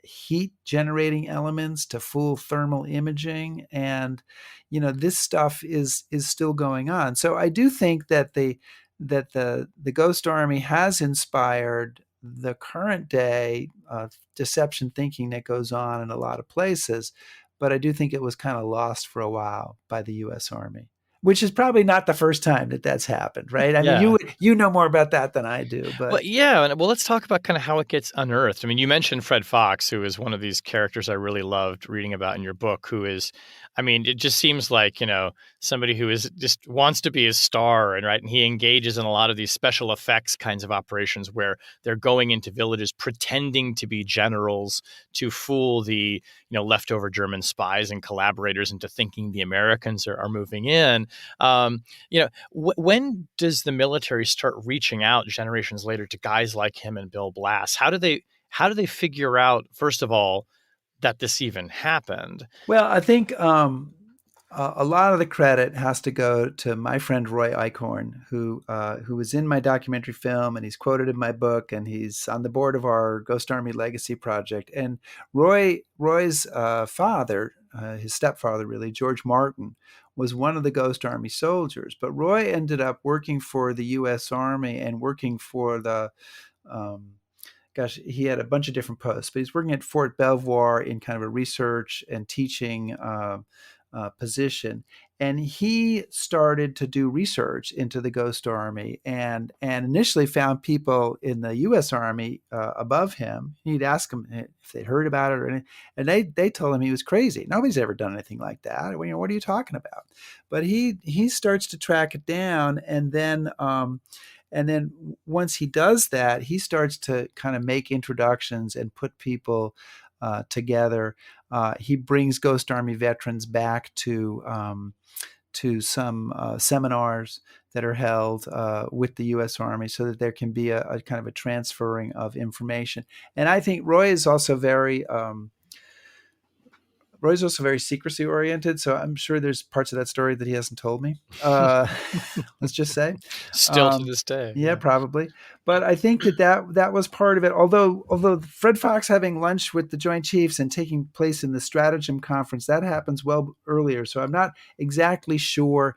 heat generating elements to fool thermal imaging, and this stuff is still going on. So I do think that the Ghost Army has inspired the current day deception thinking that goes on in a lot of places, but I do think it was kind of lost for a while by the U.S. Army, which is probably not the first time that that's happened, right? I mean, Yeah. you know more about that than I do, Well, but yeah. Well, let's talk about kind of how it gets unearthed. I mean, you mentioned Fred Fox, who is one of these characters I really loved reading about in your book, who is, I mean, it just seems like, somebody who is just wants to be a star, and right. And he engages in a lot of these special effects kinds of operations where they're going into villages pretending to be generals to fool the, leftover German spies and collaborators into thinking the Americans are moving in. When does the military start reaching out generations later to guys like him and Bill Blass? How do they figure out, first of all, that this even happened? well, I think A lot of the credit has to go to my friend Roy Eichhorn, who was in my documentary film, and he's quoted in my book, and he's on the board of our Ghost Army Legacy project. And Roy's father, his stepfather, really, George Martin, was one of the Ghost Army soldiers. But Roy ended up working for the U.S. Army and working for the um, gosh, he had a bunch of different posts, but he's working at Fort Belvoir in kind of a research and teaching position. And he started to do research into the Ghost Army, and initially found people in the U.S. Army above him. He'd ask them if they'd heard about it, or anything, and they told him he was crazy. Nobody's ever done anything like that. What are you talking about? But he starts to track it down, and then once he does that, he starts to kind of make introductions and put people together. He brings Ghost Army veterans back to some seminars that are held with the U.S. Army, so that there can be a kind of a transferring of information. And I think Roy's also very secrecy oriented, so I'm sure there's parts of that story that he hasn't told me. Let's just say, Still to this day. yeah, probably. But I think that was part of it. Although Fred Fox having lunch with the Joint Chiefs and taking place in the Stratagem Conference, that happens well earlier. So I'm not exactly sure.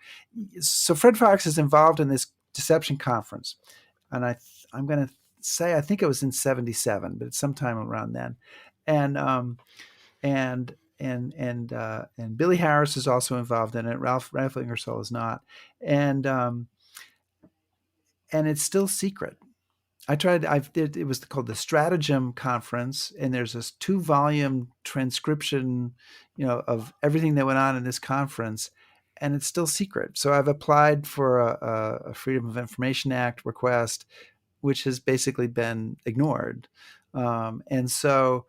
So Fred Fox is involved in this deception conference, and I'm going to say I think it was in '77, but it's sometime around then, and and and Billy Harris is also involved in it. Ralph Ingersoll is not, and and it's still secret. It was called the Stratagem Conference, and there's this 2-volume transcription, of everything that went on in this conference, and it's still secret. So I've applied for a Freedom of Information Act request, which has basically been ignored. And so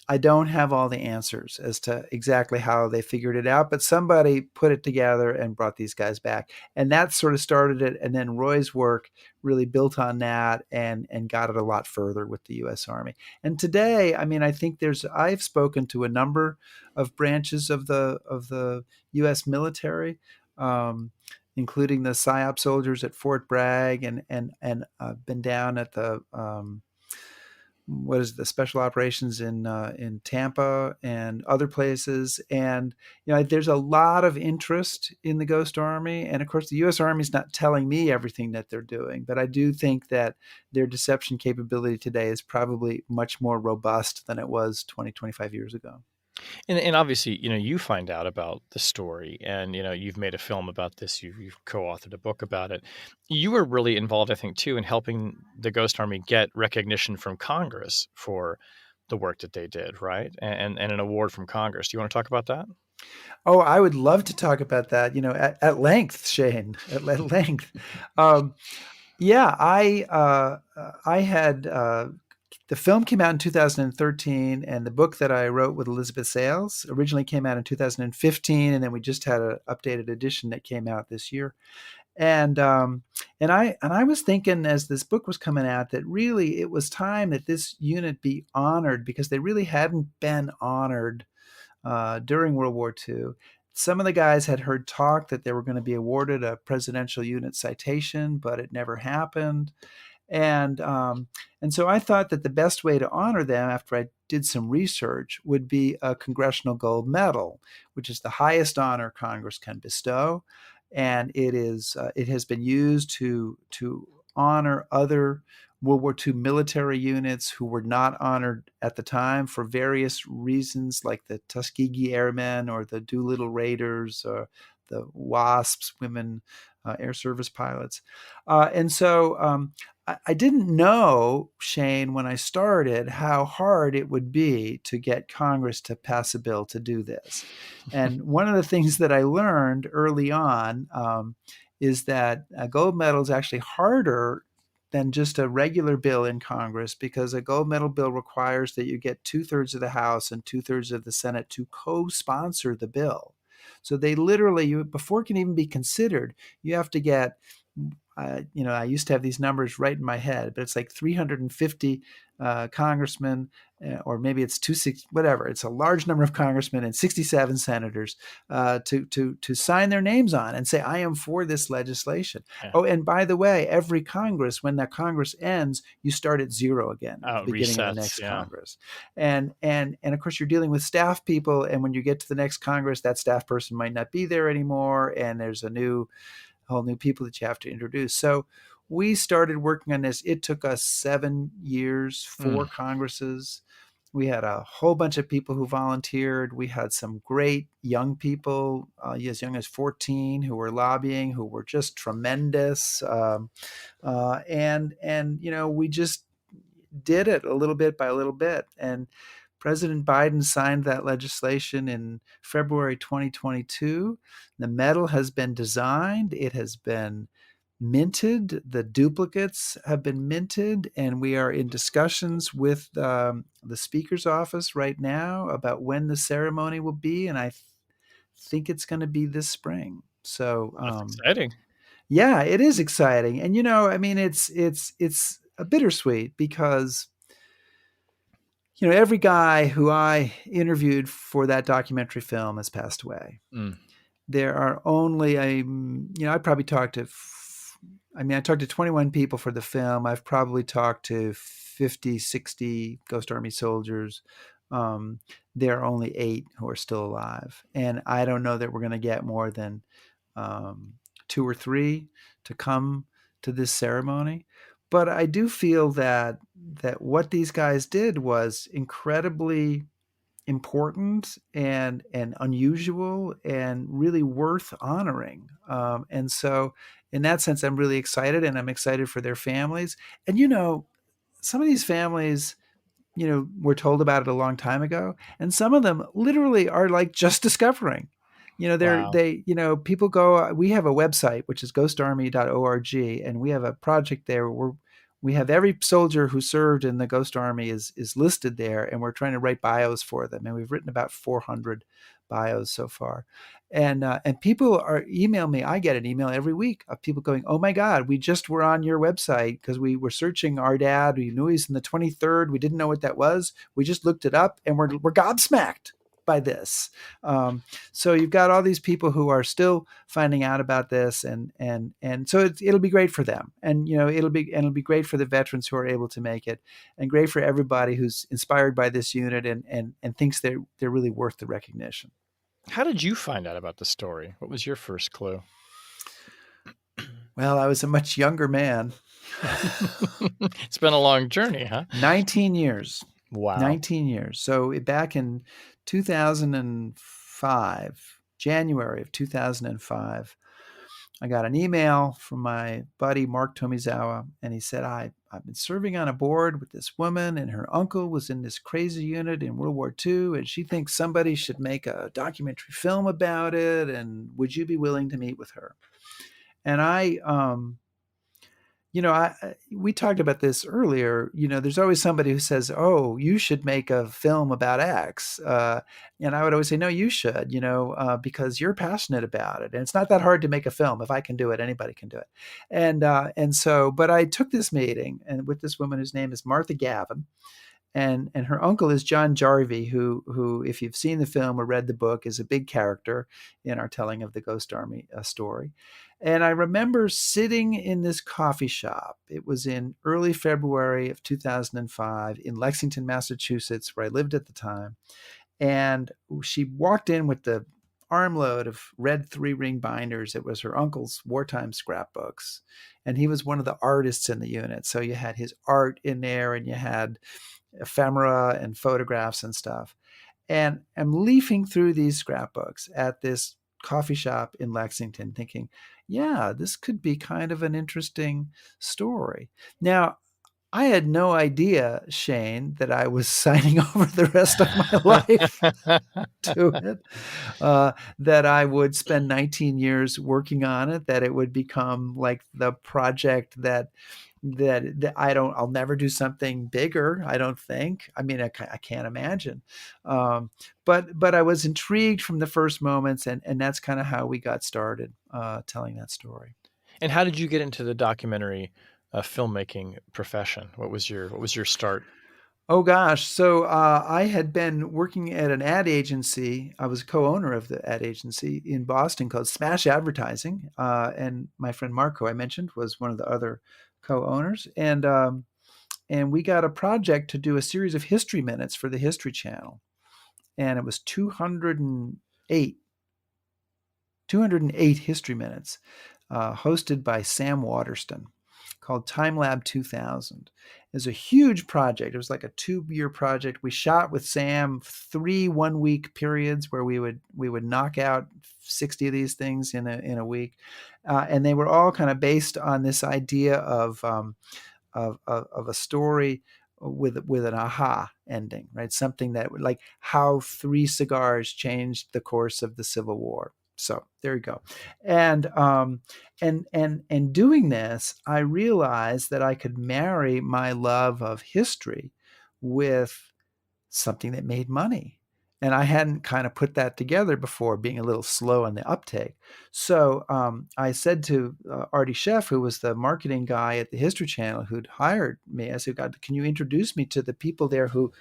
I don't have all the answers as to exactly how they figured it out, but somebody put it together and brought these guys back. And that sort of started it. And then Roy's work really built on that and got it a lot further with the U.S. Army. And today, I mean, I think I've spoken to a number of branches of the U.S. military, including the PSYOP soldiers at Fort Bragg, and been down at the what is the special operations in Tampa and other places. And there's a lot of interest in the Ghost Army, and of course the U.S. Army is not telling me everything that they're doing, but I do think that their deception capability today is probably much more robust than it was 20, 25 years ago. And obviously, you find out about the story, and you've made a film about this. You've co-authored a book about it. You were really involved, I think, too, in helping the Ghost Army get recognition from Congress for the work that they did, right? And an award from Congress. Do you want to talk about that? Oh, I would love to talk about that. At length, Shane. At length. Um, yeah, I had the film came out in 2013, and the book that I wrote with Elizabeth Sales originally came out in 2015, and then we just had an updated edition that came out this year. And I was thinking, as this book was coming out, that really it was time that this unit be honored, because they really hadn't been honored during World War II. Some of the guys had heard talk that they were going to be awarded a presidential unit citation, but it never happened. And so I thought that the best way to honor them, after I did some research, would be a Congressional Gold Medal, which is the highest honor Congress can bestow, and it has been used to honor other World War II military units who were not honored at the time for various reasons, like the Tuskegee Airmen or the Doolittle Raiders or the WASPs, women air service pilots. And so I didn't know, Shane, when I started, how hard it would be to get Congress to pass a bill to do this. And one of the things that I learned early on is that a gold medal is actually harder than just a regular bill in Congress, because a gold medal bill requires that you get 2/3 of the House and 2/3 of the Senate to co-sponsor the bill. So they literally, before it can even be considered, you have to get I used to have these numbers right in my head, but it's like 350 congressmen, or maybe it's 260, whatever. It's a large number of congressmen and 67 senators to sign their names on and say, I am for this legislation. Yeah. Oh, and by the way, every Congress, when that Congress ends, you start at zero again at Oh, the it beginning of the resets. next Yeah. Congress. And of course, you're dealing with staff people, and when you get to the next Congress, that staff person might not be there anymore, and there's whole new people that you have to introduce. So we started working on this. It took us 7 years, Mm. 4 Congresses. We had a whole bunch of people who volunteered. We had some great young people, as young as 14, who were lobbying, who were just tremendous. And we just did it a little bit by a little bit. And President Biden signed that legislation in February 2022. The medal has been designed. It has been minted. The duplicates have been minted, and we are in discussions with the Speaker's office right now about when the ceremony will be. And I think it's going to be this spring. So, That's exciting. yeah, it is exciting. And I mean, it's a bittersweet because every guy who I interviewed for that documentary film has passed away. Mm. There are only I probably talked to I talked to 21 people for the film. I've probably talked to 50, 60 Ghost Army soldiers. There are only 8 who are still alive, and I don't know that we're going to get more than 2 or 3 to come to this ceremony. But I do feel that what these guys did was incredibly important and unusual and really worth honoring. And so, in that sense, I'm really excited, and I'm excited for their families. And some of these families, were told about it a long time ago, and some of them literally are like just discovering. Wow. People go. We have a website which is ghostarmy.org, and we have a project there where we have every soldier who served in the Ghost Army is listed there, and we're trying to write bios for them, and we've written about 400 bios so far. And people email me. I get an email every week of people going, "Oh my God, we just were on your website because we were searching our dad. We knew he's in the 23rd. We didn't know what that was. We just looked it up, and we're gobsmacked by this." So you've got all these people who are still finding out about this, and so it'll be great for them, and it'll be great for the veterans who are able to make it, and great for everybody who's inspired by this unit and thinks they're really worth the recognition. How did you find out about the story? What was your first clue? Well, I was a much younger man. It's been a long journey, huh? 19 years. Wow. 19 years. So back in 2005, January of 2005, I got an email from my buddy Mark Tomizawa, and he said, I've been serving on a board with this woman, and her uncle was in this crazy unit in World War II, and she thinks somebody should make a documentary film about it, and would you be willing to meet with her? And we talked about this earlier. There's always somebody who says, "Oh, you should make a film about X," and I would always say, "No, you should," because you're passionate about it, and it's not that hard to make a film. If I can do it, anybody can do it. But I took this meeting and with this woman whose name is Martha Gavin, and her uncle is John Jarvie, who, if you've seen the film or read the book, is a big character in our telling of the Ghost Army story. And I remember sitting in this coffee shop. It was in early February of 2005 in Lexington, Massachusetts, where I lived at the time. And she walked in with the armload of red 3-ring binders. It was her uncle's wartime scrapbooks. And he was one of the artists in the unit. So you had his art in there, and you had ephemera and photographs and stuff. And I'm leafing through these scrapbooks at this coffee shop in Lexington thinking, yeah, this could be kind of an interesting story. Now, I had no idea, Shane, that I was signing over the rest of my life to it, that I would spend 19 years working on it, that it would become like the project that I'll never do something bigger. I don't think. I mean, I can't imagine. But I was intrigued from the first moments, and that's kind of how we got started telling that story. And how did you get into the documentary filmmaking profession? What was your start? Oh gosh. So I had been working at an ad agency. I was co-owner of the ad agency in Boston called Smash Advertising, and my friend Marco, I mentioned, was one of the other co-owners. And we got a project to do a series of history minutes for the History Channel, and it was 208 history minutes, hosted by Sam Waterston, called Time Lab 2000. It was a huge project. It was like a 2-year project. We shot with Sam 3 1-week periods where we would knock out 60 of these things in a week, and they were all kind of based on this idea of a story with an aha ending, right? Something that like how 3 cigars changed the course of the Civil War. So there you go. And doing this, I realized that I could marry my love of history with something that made money. And I hadn't kind of put that together before, being a little slow on the uptake. So I said to Artie Sheff, who was the marketing guy at the History Channel who'd hired me, I said, God, can you introduce me to the people there who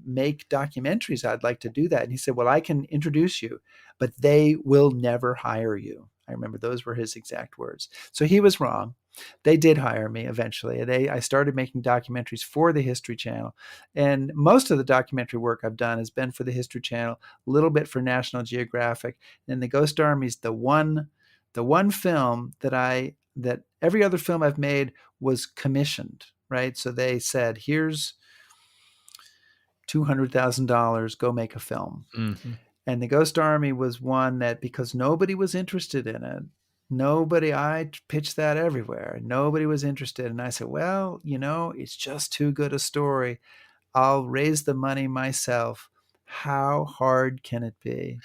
make documentaries? I'd like to do that. And he said, well, I can introduce you, but they will never hire you. I remember those were his exact words. So he was wrong. They did hire me eventually. I started making documentaries for the History Channel. And most of the documentary work I've done has been for the History Channel, a little bit for National Geographic. And The Ghost Army is the one film that every other film I've made was commissioned, right? So they said, here's $200,000, go make a film. Mm-hmm. And The Ghost Army was one that, because nobody was interested in it, I pitched that everywhere. Nobody was interested. And I said, well, it's just too good a story. I'll raise the money myself. How hard can it be?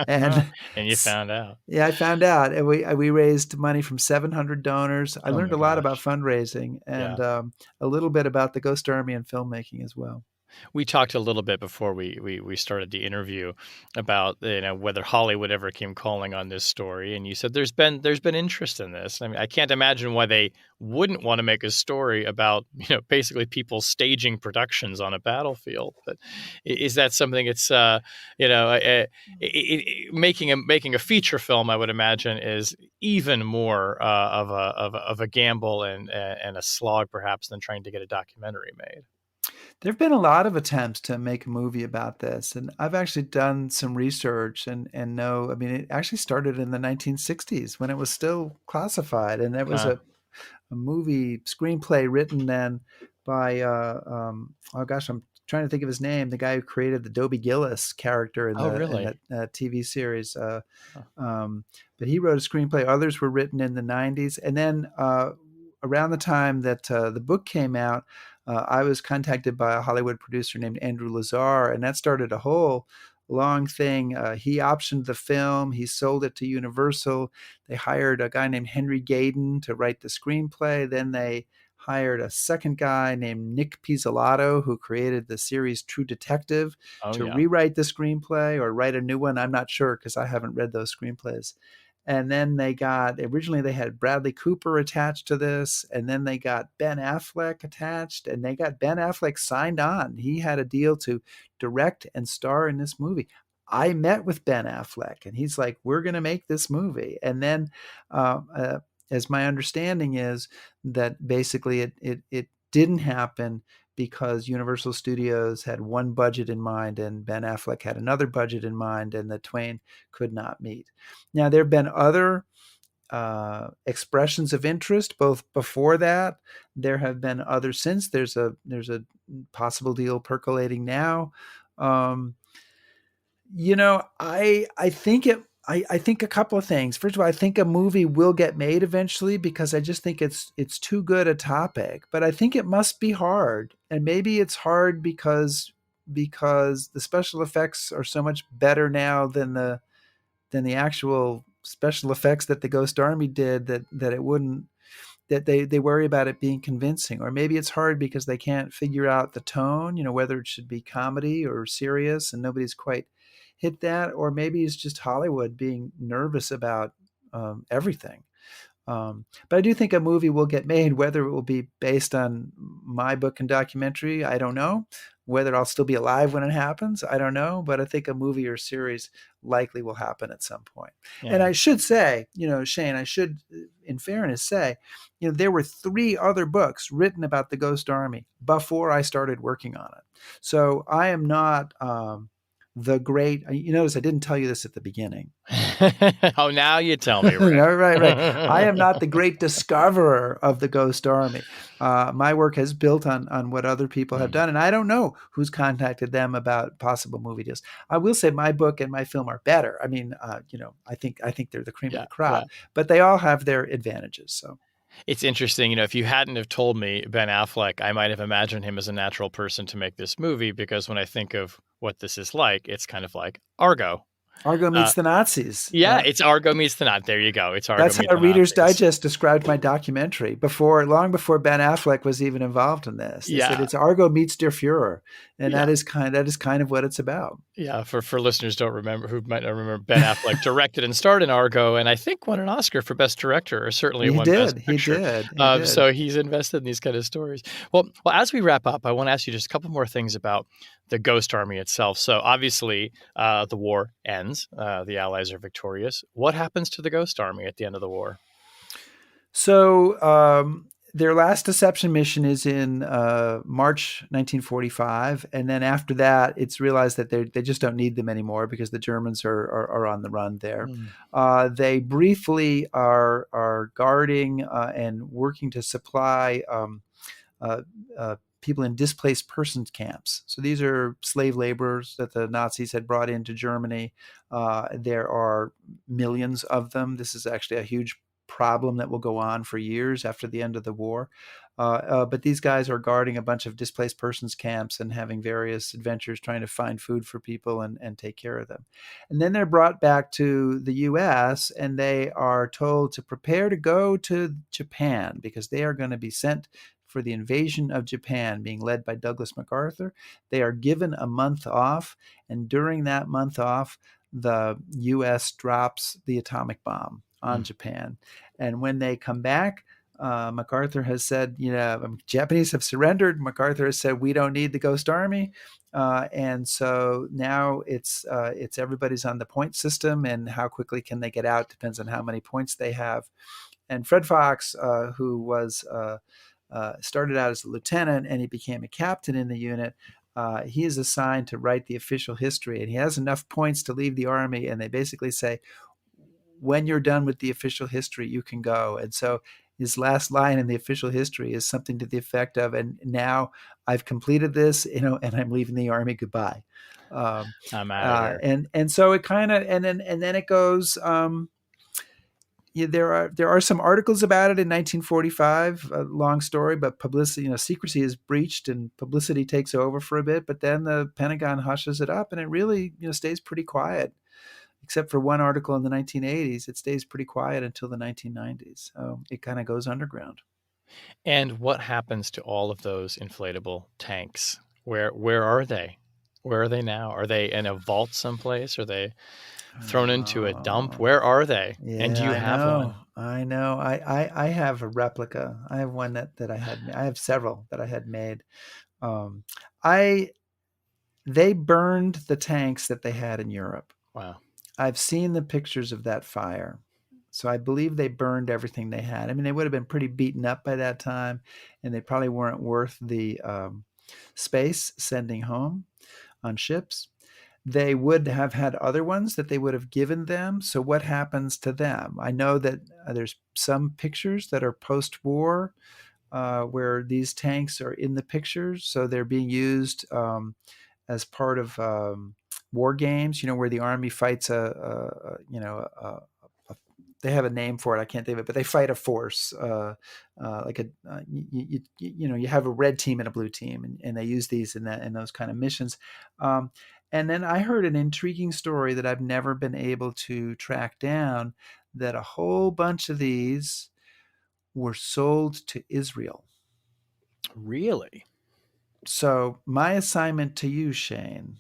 and And you found out. yeah, I found out. And we raised money from 700 donors. I Oh learned my a lot about gosh. fundraising Yeah. and a little bit about the Ghost Army and filmmaking as well. We talked a little bit before we started the interview about whether Hollywood ever came calling on this story, and you said there's been interest in this. I mean, I can't imagine why they wouldn't want to make a story about basically people staging productions on a battlefield. But is that something? It's making a feature film, I would imagine, is even more of a gamble and a slog perhaps than trying to get a documentary made. There have been a lot of attempts to make a movie about this, and I've actually done some research and know. I mean, it actually started in the 1960s when it was still classified, and there was Huh. a movie screenplay written then by oh gosh, I'm trying to think of his name, the guy who created the Dobie Gillis character in Oh, the in really? that TV series. Huh. But he wrote a screenplay. Others were written in the 90s, and then around the time that the book came out, I was contacted by a Hollywood producer named Andrew Lazar, and that started a whole long thing. He optioned the film, he sold it to Universal. They hired a guy named Henry Gayden to write the screenplay. Then they hired a second guy named Nick Pizzolatto, who created the series True Detective, Oh, to yeah. rewrite the screenplay or write a new one. I'm not sure because I haven't read those screenplays. And then originally they had Bradley Cooper attached to this, and then they got Ben Affleck attached, and they got Ben Affleck signed on. He had a deal to direct and star in this movie. I met with Ben Affleck, and he's like, "We're going to make this movie." And then, as my understanding is, that basically it didn't happen because Universal Studios had one budget in mind and Ben Affleck had another budget in mind, and the twain could not meet. Now, there have been other expressions of interest, both before that. There have been others since. There's a possible deal percolating now. Um, I think I think a couple of things. First of all, I think a movie will get made eventually because I just think it's too good a topic. But I think it must be hard, and maybe it's hard because the special effects are so much better now than the actual special effects that the Ghost Army did, that it wouldn't, that they worry about it being convincing. Or maybe it's hard because they can't figure out the tone, whether it should be comedy or serious, and nobody's quite hit that. Or maybe it's just Hollywood being nervous about everything. But I do think a movie will get made. Whether it will be based on my book and documentary, I don't know. Whether I'll still be alive when it happens, I don't know. But I think a movie or series likely will happen at some point. And Yeah. I should say, Shane, I should, in fairness, say, there were 3 other books written about the Ghost Army before I started working on it. So I am not the great. You notice I didn't tell you this at the beginning. Oh, now you tell me, Rick. Right. I am not the great discoverer of the Ghost Army. My work has built on what other people have done, and I don't know who's contacted them about possible movie deals. I will say my book and my film are better. I mean, I think they're the cream of Yeah, the crop, yeah. but they all have their advantages. So It's interesting, if you hadn't have told me Ben Affleck, I might have imagined him as a natural person to make this movie, because when I think of what this is like, it's kind of like Argo. Argo Uh, meets the Nazis. yeah, it's Argo meets the Nazi. There you go. It's Argo That's meets how the Reader's Nazis. Digest described my documentary long before Ben Affleck was even involved in this. They said Yeah. it's Argo meets Der Fuhrer, and Yeah. that is kind of what it's about. Yeah, for listeners who might not remember, Ben Affleck directed and starred in Argo, and I think won an Oscar for Best Director, or certainly He won Best did. He Picture. did. He did. So he's invested in these kind of stories. Well, as we wrap up, I want to ask you just a couple more things about the Ghost Army itself. So obviously, the war ends. The Allies are victorious. What happens to the Ghost Army at the end of the war? So their last deception mission is in March 1945, and then after that, it's realized that they just don't need them anymore because the Germans are on the run there. They briefly are guarding and working to supply people in displaced persons camps. So these are slave laborers that the Nazis had brought into Germany. There are millions of them. This is actually a huge problem that will go on for years after the end of the war. But these guys are guarding a bunch of displaced persons camps and having various adventures trying to find food for people and take care of them. And then they're brought back to the U.S. and they are told to prepare to go to Japan because they are going to be sent for the invasion of Japan, being led by Douglas MacArthur. They are given a month off, and during that month off, the U.S. drops the atomic bomb on Japan. And when they come back, MacArthur has said, Japanese have surrendered. MacArthur has said, we don't need the Ghost Army. And so now it's everybody's on the point system, and how quickly can they get out depends on how many points they have. And Fred Fox, who was started out as a lieutenant and he became a captain in the unit, he is assigned to write the official history, and he has enough points to leave the Army. And they basically say, when you're done with the official history, you can go. And so his last line in the official history is something to the effect of, and now I've completed this, and I'm leaving the Army. Goodbye. I'm out of here. And so it kind of, and then it goes, there are some articles about it in 1945, a long story, but publicity, secrecy is breached and publicity takes over for a bit, but then the Pentagon hushes it up and it really, stays pretty quiet. Except for one article in the 1980s, it stays pretty quiet until the 1990s. So it kind of goes underground. And what happens to all of those inflatable tanks? Where are they? Where are they now? Are they in a vault someplace? Are they thrown into a dump? Where are they? Yeah, And do you have one? I know. I have a replica. I have one that I had. I have several that I had made. They burned the tanks that they had in Europe. Wow. I've seen the pictures of that fire. So I believe they burned everything they had. I mean, they would have been pretty beaten up by that time, and they probably weren't worth the space sending home on ships. They would have had other ones that they would have given them. So what happens to them? I know that there's some pictures that are post-war where these tanks are in the pictures. So they're being used as part of war games, where the Army fights they have a name for it. I can't think of it, but they fight a force, you have a red team and a blue team, and they use these in those kind of missions. And then I heard an intriguing story that I've never been able to track down, that a whole bunch of these were sold to Israel. Really? So my assignment to you, Shane,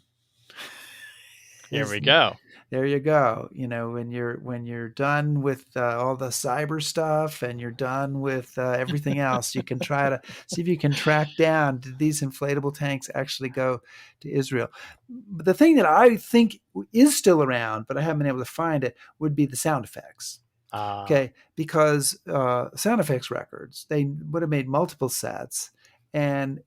Here we go. There you go. When you're done with all the cyber stuff and you're done with everything else, you can try to see if you can track down, did these inflatable tanks actually go to Israel? But the thing that I think is still around, but I haven't been able to find it, would be the sound effects. Okay, because sound effects records, they would have made multiple sets, and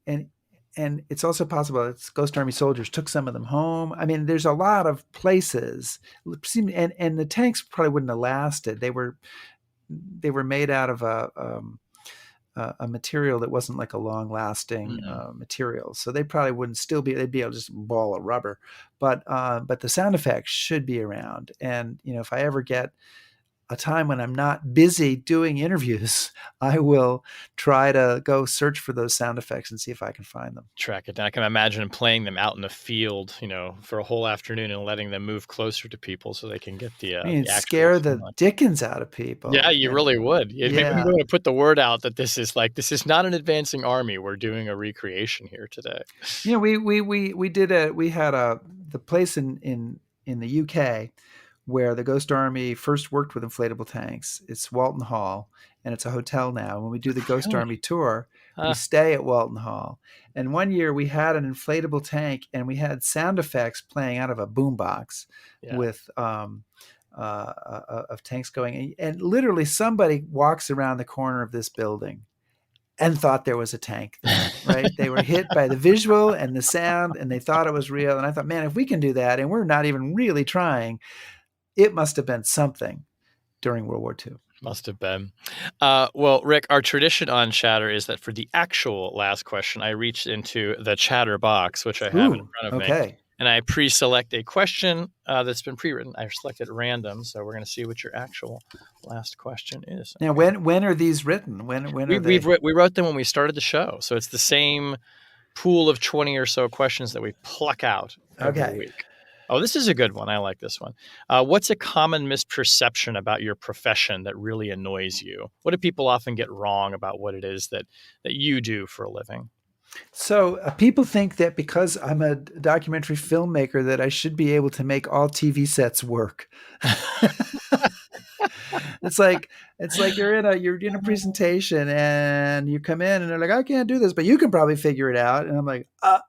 it's also possible that Ghost Army soldiers took some of them home. I mean, there's a lot of places, and the tanks probably wouldn't have lasted. They were made out of a material that wasn't like a long-lasting material, so they probably wouldn't still be. They'd be able to just ball of rubber, but the sound effects should be around. And if I ever get a time when I'm not busy doing interviews, I will try to go search for those sound effects and see if I can find them. Track it down. I can imagine playing them out in the field, for a whole afternoon and letting them move closer to people so they can get the. Scare the dickens out of people. Yeah, you really would. Maybe we're going to put the word out that this is not an advancing army. We're doing a recreation here today. We had the place in the UK where the Ghost Army first worked with inflatable tanks. It's Walton Hall, and it's a hotel now. When we do the Ghost Army tour, we stay at Walton Hall. And one year we had an inflatable tank, and we had sound effects playing out of a boombox with of tanks going. And literally somebody walks around the corner of this building and thought there was a tank there, right? They were hit by the visual and the sound, and they thought it was real. And I thought, man, if we can do that, and we're not even really trying, it must have been something during World War II. Must have been. Well, Rick, our tradition on Chatter is that for the actual last question, I reach into the Chatter box, which I have in front of me. And I pre-select a question that's been pre-written. I selected at random, so we're going to see what your actual last question is. Now, when are these written? When are they? We wrote them when we started the show, so it's the same pool of 20 or so questions that we pluck out every week. Oh, this is a good one. I like this one. What's a common misperception about your profession that really annoys you? What do people often get wrong about what it is that you do for a living? So people think that because I'm a documentary filmmaker that I should be able to make all TV sets work. It's like you're in a presentation and you come in and they're like, I can't do this, but you can probably figure it out. And I'm like, I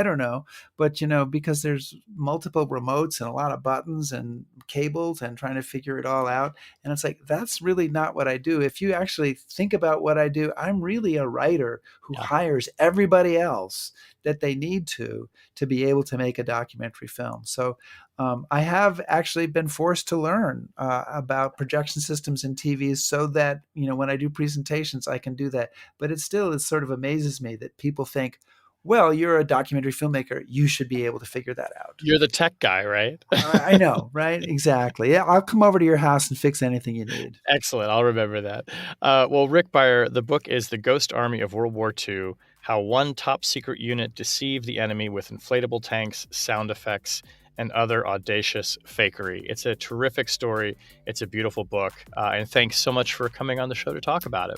don't know. But, because there's multiple remotes and a lot of buttons and cables and trying to figure it all out. And it's like, that's really not what I do. If you actually think about what I do, I'm really a writer who hires everybody else that they need to be able to make a documentary film. So I have actually been forced to learn about projection systems in TVs so that, when I do presentations, I can do that. But it sort of amazes me that people think, well, you're a documentary filmmaker, you should be able to figure that out. You're the tech guy, right? I know, right? Exactly. Yeah, I'll come over to your house and fix anything you need. Excellent. I'll remember that. Well, Rick Beyer, the book is The Ghost Army of World War II, How One Top Secret Unit Deceived the Enemy with Inflatable Tanks, Sound Effects, and Other Audacious Fakery. It's a terrific story. It's a beautiful book. And thanks so much for coming on the show to talk about it.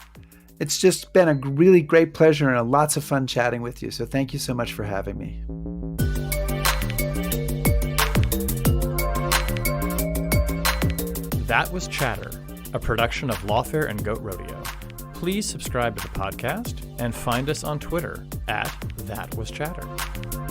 It's just been a really great pleasure and lots of fun chatting with you. So thank you so much for having me. That was Chatter, a production of Lawfare and Goat Rodeo. Please subscribe to the podcast and find us on Twitter @ThatWasChatter.